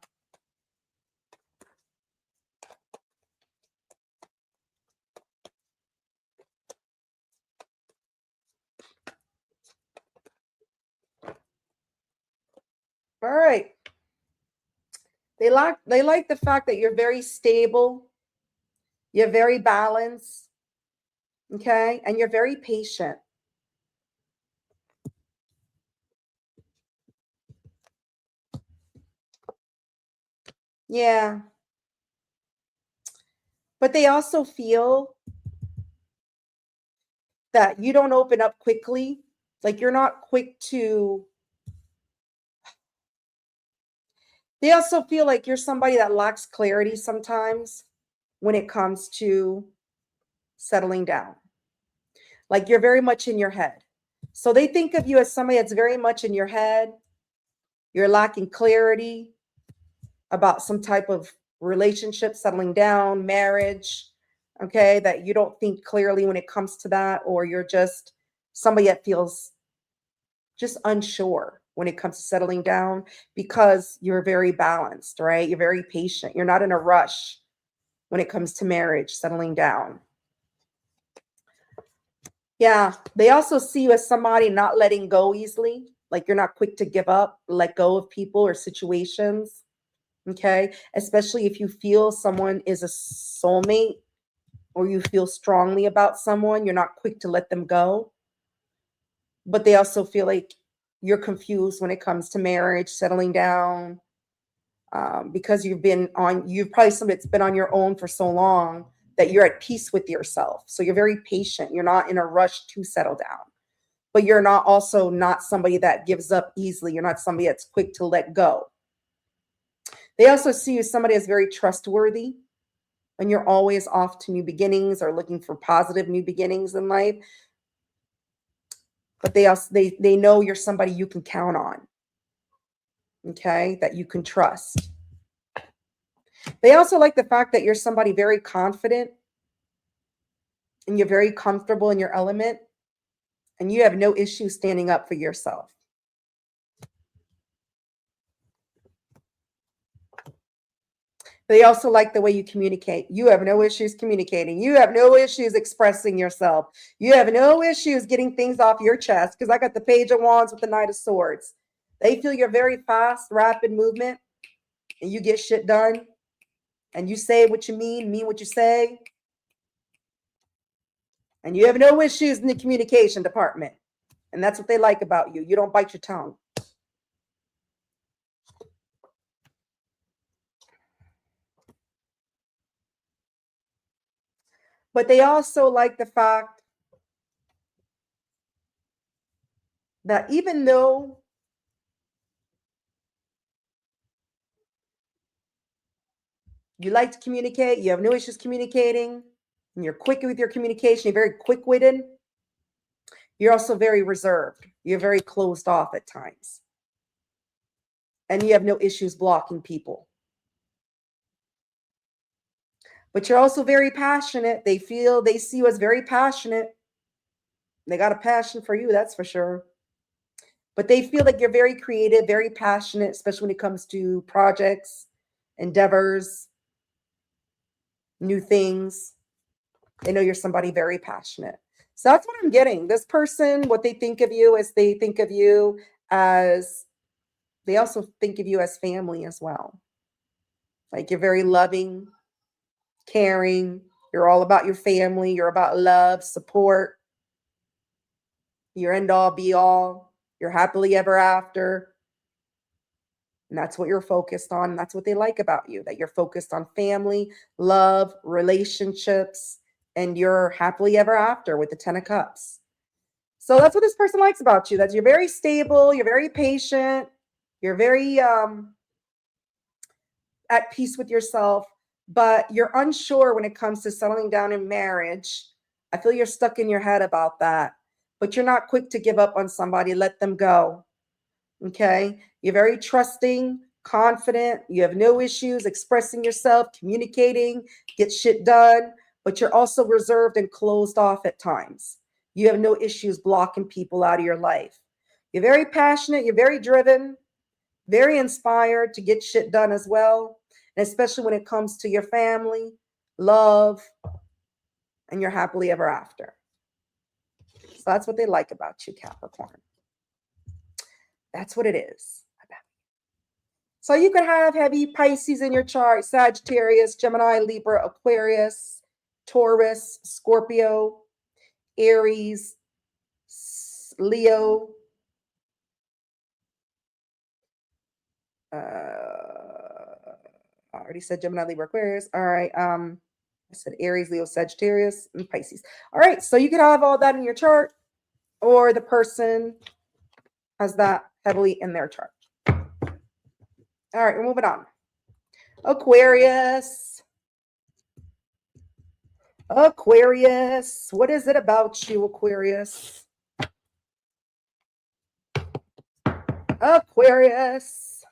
All right. They like the fact that you're very stable. You're very balanced. Okay? And you're very patient. Yeah. But they also feel that you don't open up quickly. Like you're not quick to. They also feel like you're somebody that lacks clarity sometimes when it comes to settling down. Like you're very much in your head. So they think of you as somebody that's very much in your head. You're lacking clarity about some type of relationship, settling down, marriage, okay, that you don't think clearly when it comes to that, or you're just somebody that feels just unsure when it comes to settling down because you're very balanced, right? You're very patient. You're not in a rush when it comes to marriage, settling down. Yeah, they also see you as somebody not letting go easily, like you're not quick to give up, let go of people or situations. Okay, especially if you feel someone is a soulmate or you feel strongly about someone, you're not quick to let them go. But they also feel like you're confused when it comes to marriage, settling down, because you've probably somebody that's been on your own for so long that you're at peace with yourself. So you're very patient. You're not in a rush to settle down, but you're not somebody that gives up easily. You're not somebody that's quick to let go. They also see you as somebody that's very trustworthy, and you're always off to new beginnings or looking for positive new beginnings in life. But they know you're somebody you can count on, okay, that you can trust. They also like the fact that you're somebody very confident and you're very comfortable in your element and you have no issue standing up for yourself. They also like the way you communicate. You have no issues communicating. You have no issues expressing yourself. You have no issues getting things off your chest because I got the Page of Wands with the Knight of Swords. They feel you're very fast, rapid movement, and you get shit done. And you say what you mean what you say. And you have no issues in the communication department. And that's what they like about you. You don't bite your tongue. But they also like the fact that even though You like to communicate. You have no issues communicating. And you're quick with your communication. You're very quick-witted. You're also very reserved. You're very closed off at times. And you have no issues blocking people. But you're also very passionate. They see you as very passionate. They got a passion for you, that's for sure. But they feel like you're very creative, very passionate, especially when it comes to projects, endeavors, new things. They know you're somebody very passionate. So that's what I'm getting. This person, what they think of you is they think of you as, they also think of you as family as well. Like you're very loving, caring. You're all about your family. You're about love, support. You're end all be all. You're happily ever after. And that's what you're focused on. And that's what they like about you, that you're focused on family, love, relationships, and you're happily ever after with the 10 of Cups. So that's what this person likes about you, that you're very stable, you're very patient, you're very at peace with yourself, but you're unsure when it comes to settling down in marriage. I feel you're stuck in your head about that, but you're not quick to give up on somebody. Let them go. Okay. You're very trusting, confident. You have no issues expressing yourself, communicating, get shit done, but you're also reserved and closed off at times. You have no issues blocking people out of your life. You're very passionate. You're very driven, very inspired to get shit done as well. And especially when it comes to your family, love, and you're happily ever after. So that's what they like about you, Capricorn. That's what it is. So you could have heavy Pisces in your chart, Sagittarius, Gemini, Libra, Aquarius, Taurus, Scorpio, Aries, Leo, I already said Gemini, Libra, Aquarius. All right. I said Aries, Leo, Sagittarius, and Pisces. All right. So you could have all that in your chart, or the person has that heavily in their chart. All right. We're moving on. Aquarius. Aquarius. What is it about you, Aquarius? Aquarius.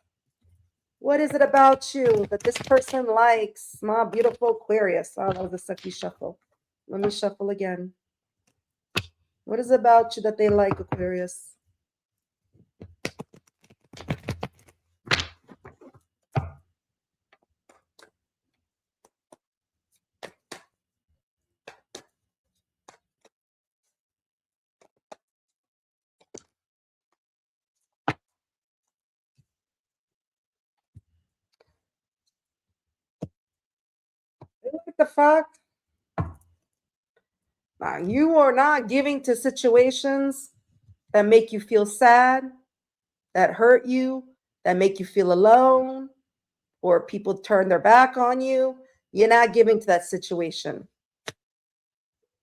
What is it about you that this person likes? My beautiful Aquarius. Oh, that was a sucky shuffle. Let me shuffle again. What is it about you that they like, Aquarius? They like the fact that you are not giving to situations that make you feel sad, that hurt you, that make you feel alone, or people turn their back on you. You're not giving to that situation.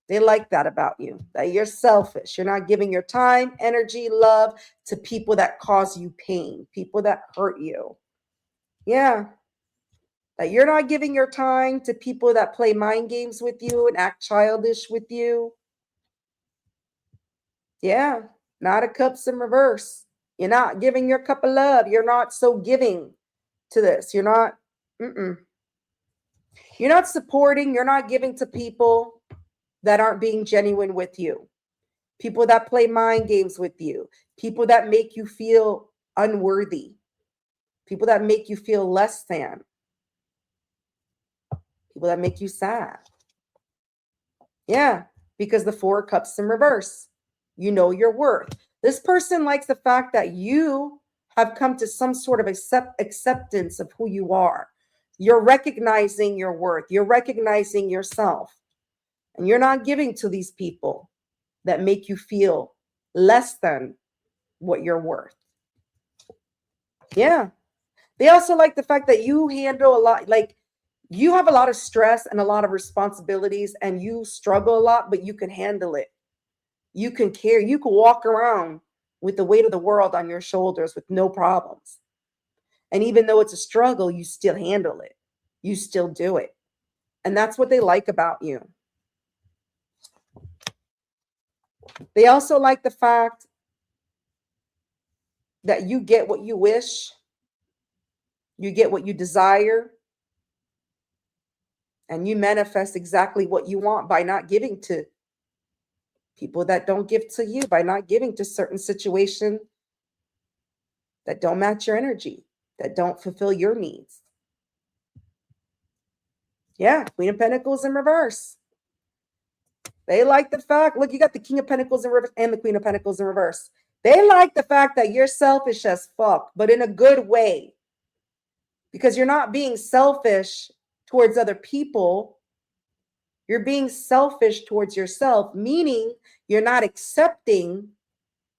They like that about you, that you're selfish. You're not giving your time, energy, love to people that cause you pain, people that hurt you. Yeah. That you're not giving your time to people that play mind games with you and act childish with you. Yeah. Not a cups in reverse. You're not giving your cup of love. You're not so giving to this. You're not, You're not supporting. You're not giving to people that aren't being genuine with you. People that play mind games with you. People that make you feel unworthy. People that make you feel less than. People that make you sad. Yeah, because the 4 of Cups in reverse. You know your worth. This person likes the fact that you have come to some sort of acceptance of who you are. You're recognizing your worth. You're recognizing yourself. And you're not giving to these people that make you feel less than what you're worth. Yeah. They also like the fact that you handle a lot, like you have a lot of stress and a lot of responsibilities and you struggle a lot, but you can handle it. You can carry, you can walk around with the weight of the world on your shoulders with no problems. And even though it's a struggle, you still handle it. you still do it. And that's what they like about you. They also like the fact that you get what you wish, you get what you desire, and you manifest exactly what you want by not giving to people that don't give to you, by not giving to certain situations that don't match your energy, that don't fulfill your needs. Yeah, Queen of Pentacles in reverse. They like the fact, look, you got the King of Pentacles in reverse and the Queen of Pentacles in reverse. They like the fact that you're selfish as fuck, but in a good way. Because you're not being selfish towards other people. You're being selfish towards yourself, meaning you're not accepting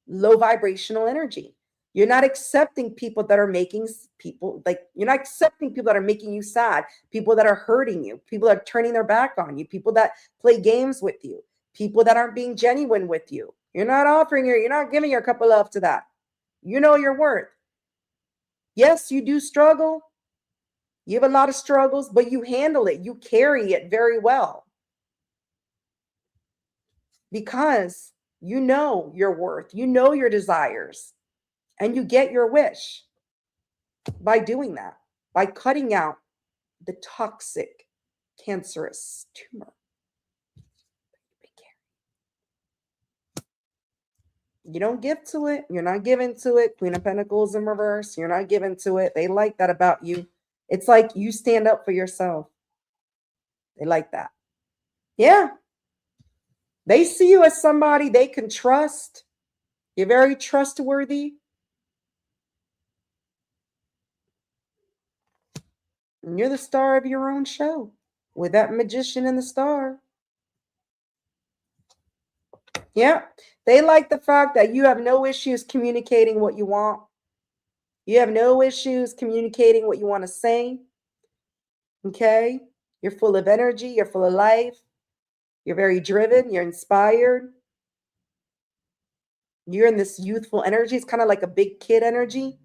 low vibrational energy. You're not accepting people that are making people like, you're not accepting people that are making you sad, people that are hurting you, people that are turning their back on you, people that play games with you, people that aren't being genuine with you. You're not offering you're not giving your cup of love to that. You know your worth. Yes, you do struggle. You have a lot of struggles, but you handle it. You carry it very well. Because you know your worth, you know your desires, and you get your wish by doing that, by cutting out the toxic, cancerous tumor. You don't give to it. You're not giving to it. Queen of Pentacles in reverse. You're not giving to it. They like that about you. It's like you stand up for yourself. They like that. Yeah. They see you as somebody they can trust. You're very trustworthy. And you're the star of your own show with that magician and the star. Yeah. They like the fact that you have no issues communicating what you want. You have no issues communicating what you want to say. Okay. You're full of energy. You're full of life. You're very driven. You're inspired. You're in this youthful energy. It's kind of like a big kid energy,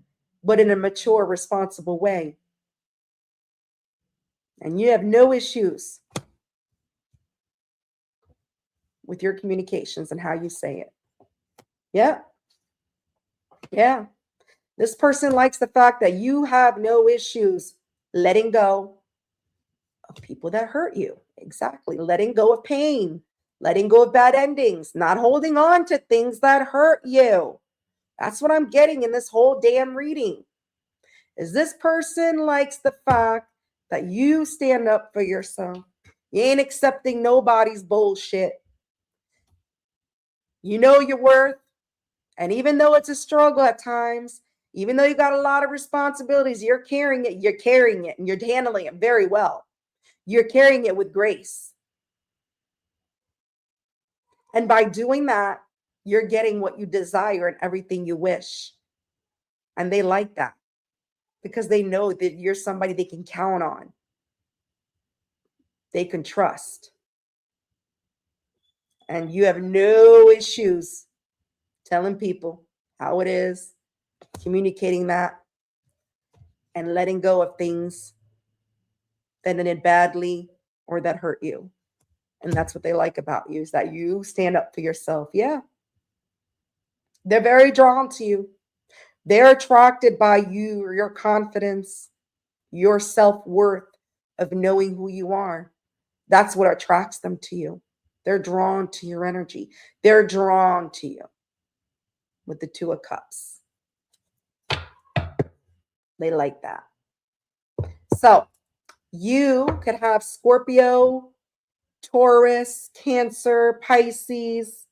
but in a mature, responsible way. And you have no issues with your communications and how you say it. Yeah. Yeah. This person likes the fact that you have no issues letting go of people that hurt you. Exactly. Letting go of pain, letting go of bad endings, not holding on to things that hurt you. That's what I'm getting in this whole damn reading. Is this person likes the fact that you stand up for yourself. You ain't accepting nobody's bullshit. You know your worth. And even though it's a struggle at times, even though you got a lot of responsibilities, you're carrying it, and you're handling it very well. You're carrying it with grace. And by doing that, you're getting what you desire and everything you wish. And they like that because they know that you're somebody they can count on. They can trust. And you have no issues telling people how it is, communicating that, and letting go of things that ended badly or that hurt you. And that's what they like about you, is that you stand up for yourself. Yeah. They're very drawn to you. They're attracted by you, your confidence, your self-worth of knowing who you are. That's what attracts them to you. They're drawn to your energy. They're drawn to you with the Two of Cups. They like that. So you could have Scorpio, Taurus, Cancer, Pisces,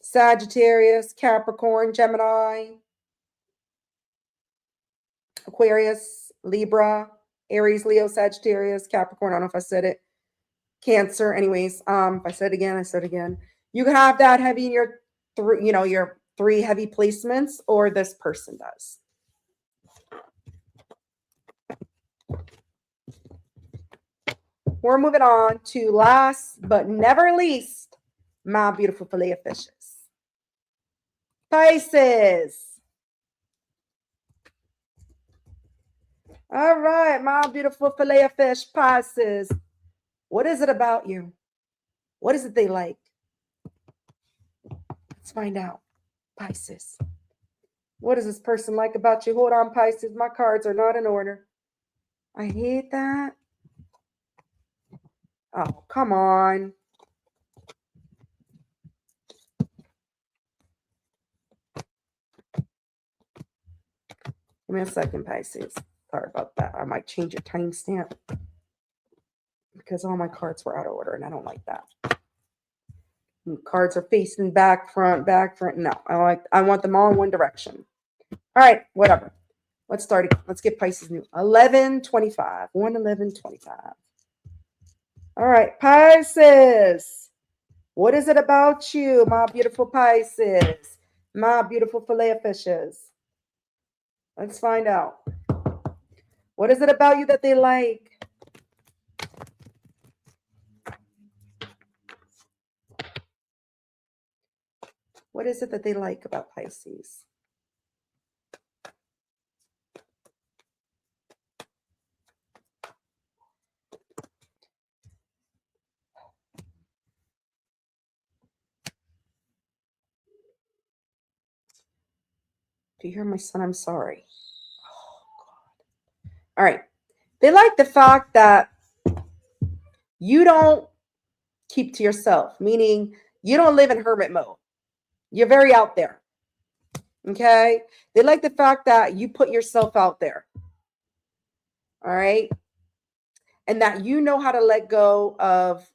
Sagittarius, Capricorn, Gemini, Aquarius, Libra, Aries, Leo, Sagittarius, Capricorn. I don't know if I said it. Cancer. Anyways, if I said it again, I said it again. You can have that heavy in your your 3 heavy placements, or this person does. We're moving on to last but never least, my beautiful fillet of fishes. Pisces. All right, my beautiful fillet of fish Pisces. What is it about you? What is it they like? Let's find out. Pisces. What does this person like about you? Hold on, Pisces. My cards are not in order. I hate that. Oh, come on. Give me a second, Pisces. Sorry about that. I might change your timestamp because all my cards were out of order and I don't like that. Cards are facing back, front. No, I want them all in one direction. All right, whatever. Let's start again. Let's get Pisces new. 1125. 11125. All right, Pisces. What is it about you, my beautiful Pisces? My beautiful fillet of fishes. Let's find out. What is it about you that they like? What is it that they like about Pisces? Do you hear my son? I'm sorry. Oh, God. All right. They like the fact that you don't keep to yourself, meaning you don't live in hermit mode. You're very out there. Okay. They like the fact that you put yourself out there. All right. And that you know how to let go of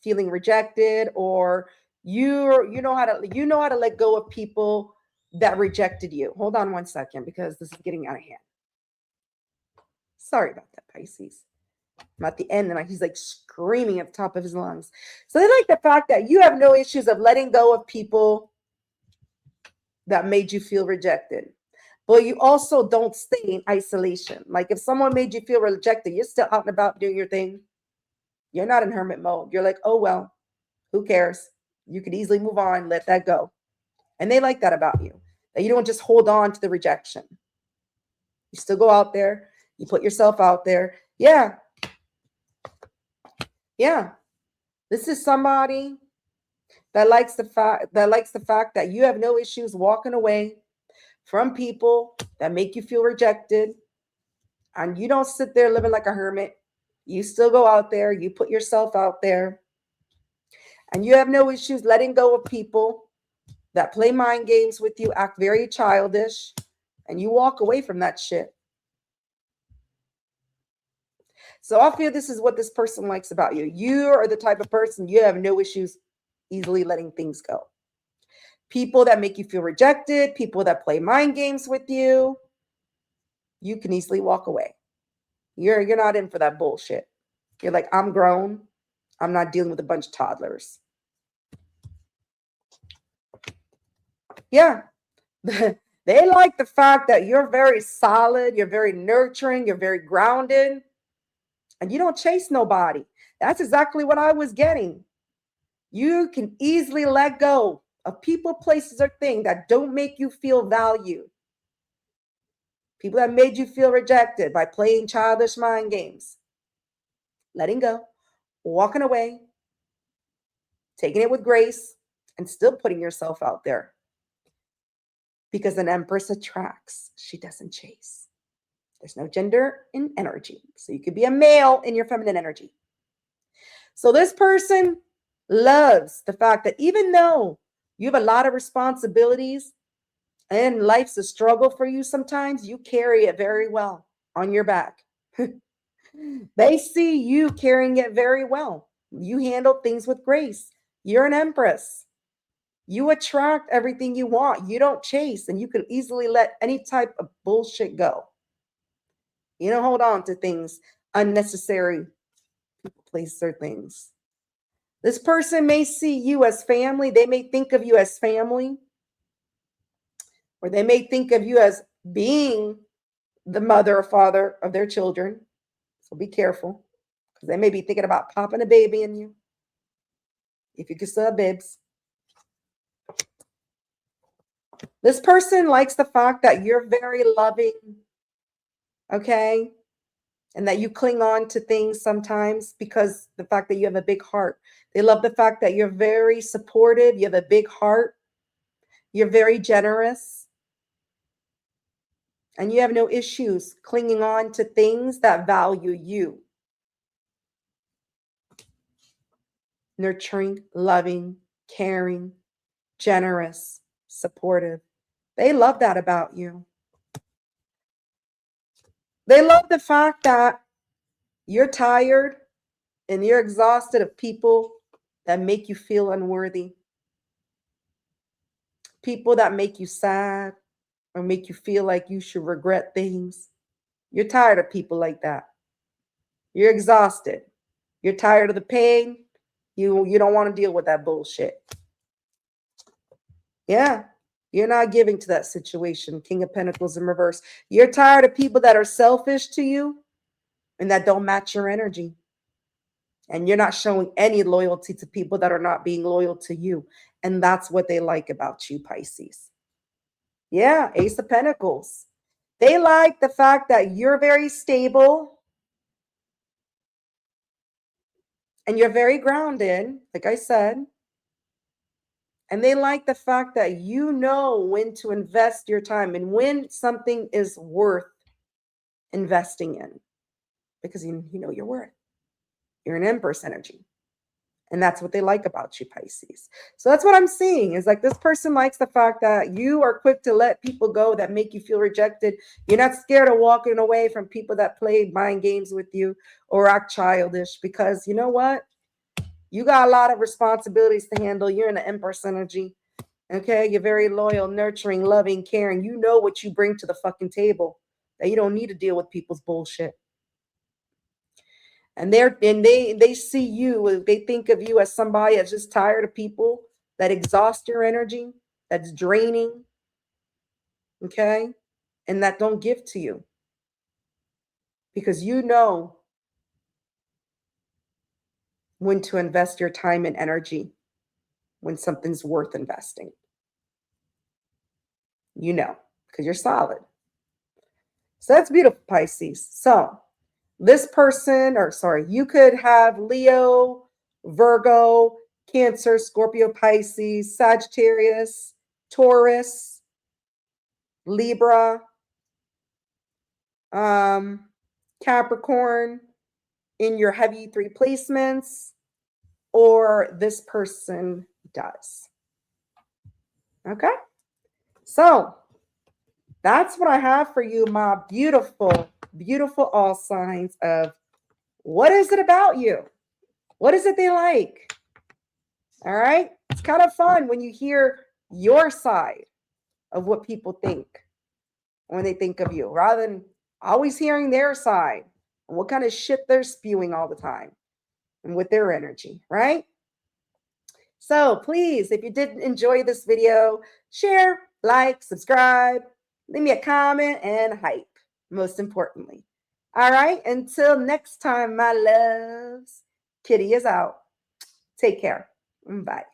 feeling rejected, or you know how to let go of people that rejected you. Hold on one second because this is getting out of hand. Sorry about that, Pisces. I'm at the end and he's like screaming at the top of his lungs. So they like the fact that you have no issues of letting go of people that made you feel rejected. But you also don't stay in isolation. Like if someone made you feel rejected, you're still out and about doing your thing. You're not in hermit mode. You're like, oh, well, who cares? You could easily move on, let that go. And they like that about you, that you don't just hold on to the rejection. You still go out there. You put yourself out there. Yeah. Yeah. This is somebody that likes the fact that you have no issues walking away from people that make you feel rejected, and you don't sit there living like a hermit. You still go out there, you put yourself out there, and you have no issues letting go of people that play mind games with you, act very childish, and you walk away from that shit. So I feel this is what this person likes about you. You are the type of person, you have no issues easily letting things go. People that make you feel rejected, people that play mind games with you, you can easily walk away. You're not in for that bullshit. You're like, I'm grown. I'm not dealing with a bunch of toddlers. Yeah. They like the fact that you're very solid, you're very nurturing, you're very grounded, and you don't chase nobody. That's exactly what I was getting. You can easily let go of people, places, or things that don't make you feel valued. People that made you feel rejected by playing childish mind games. Letting go, walking away, taking it with grace, and still putting yourself out there. Because an empress attracts, she doesn't chase. There's no gender in energy. So you could be a male in your feminine energy. So this person loves the fact that even though you have a lot of responsibilities and life's a struggle for you sometimes, you carry it very well on your back. They see you carrying it very well. You handle things with grace. You're an empress. You attract everything you want. You don't chase, and you can easily let any type of bullshit go. You don't hold on to things, unnecessary places or things. This person may see you as family. They may think of you as family, or they may think of you as being the mother or father of their children. So be careful, because they may be thinking about popping a baby in you, if you can still have bibs. This person likes the fact that you're very loving, okay? and that you cling on to things sometimes because the fact that you have a big heart. They love the fact that you're very supportive, you have a big heart, you're very generous, and you have no issues clinging on to things that value you. Nurturing, loving, caring, generous, supportive. They love that about you. They love the fact that you're tired and you're exhausted of people that make you feel unworthy, people that make you sad or make you feel like you should regret things. You're tired of people like that. You're exhausted. You're tired of the pain. You don't want to deal with that bullshit. Yeah. You're not giving to that situation. King of Pentacles in reverse. You're tired of people that are selfish to you and that don't match your energy. And you're not showing any loyalty to people that are not being loyal to you. And that's what they like about you, Pisces. Yeah, Ace of Pentacles. They like the fact that you're very stable and you're very grounded, like I said. And they like the fact that you know when to invest your time and when something is worth investing in, because you know your worth. You're an Empress energy. And that's what they like about you, Pisces. So that's what I'm seeing is like this person likes the fact that you are quick to let people go that make you feel rejected. You're not scared of walking away from people that play mind games with you or act childish, because you know what? You got a lot of responsibilities to handle. You're in the Empress energy. Okay. You're very loyal, nurturing, loving, caring. You know what you bring to the fucking table, that you don't need to deal with people's bullshit. And they see you, they think of you as somebody that's just tired of people that exhaust your energy, that's draining, okay, and that don't give to you, because you know when to invest your time and energy when something's worth investing. You know, because you're solid. So that's beautiful, Pisces. So this person, or sorry, you could have Leo, Virgo, Cancer, Scorpio, Pisces, Sagittarius, Taurus, Libra, Capricorn in your heavy 3 placements, or this person does. Okay, so that's what I have for you, my beautiful, beautiful all signs of what is it about you? What is it they like? All right. It's kind of fun when you hear your side of what people think when they think of you, rather than always hearing their side and what kind of shit they're spewing all the time and with their energy, right? So please, if you did enjoy this video, share, like, subscribe, leave me a comment, and hype, most importantly. All right. Until next time, my loves, Kitty is out. Take care. Bye.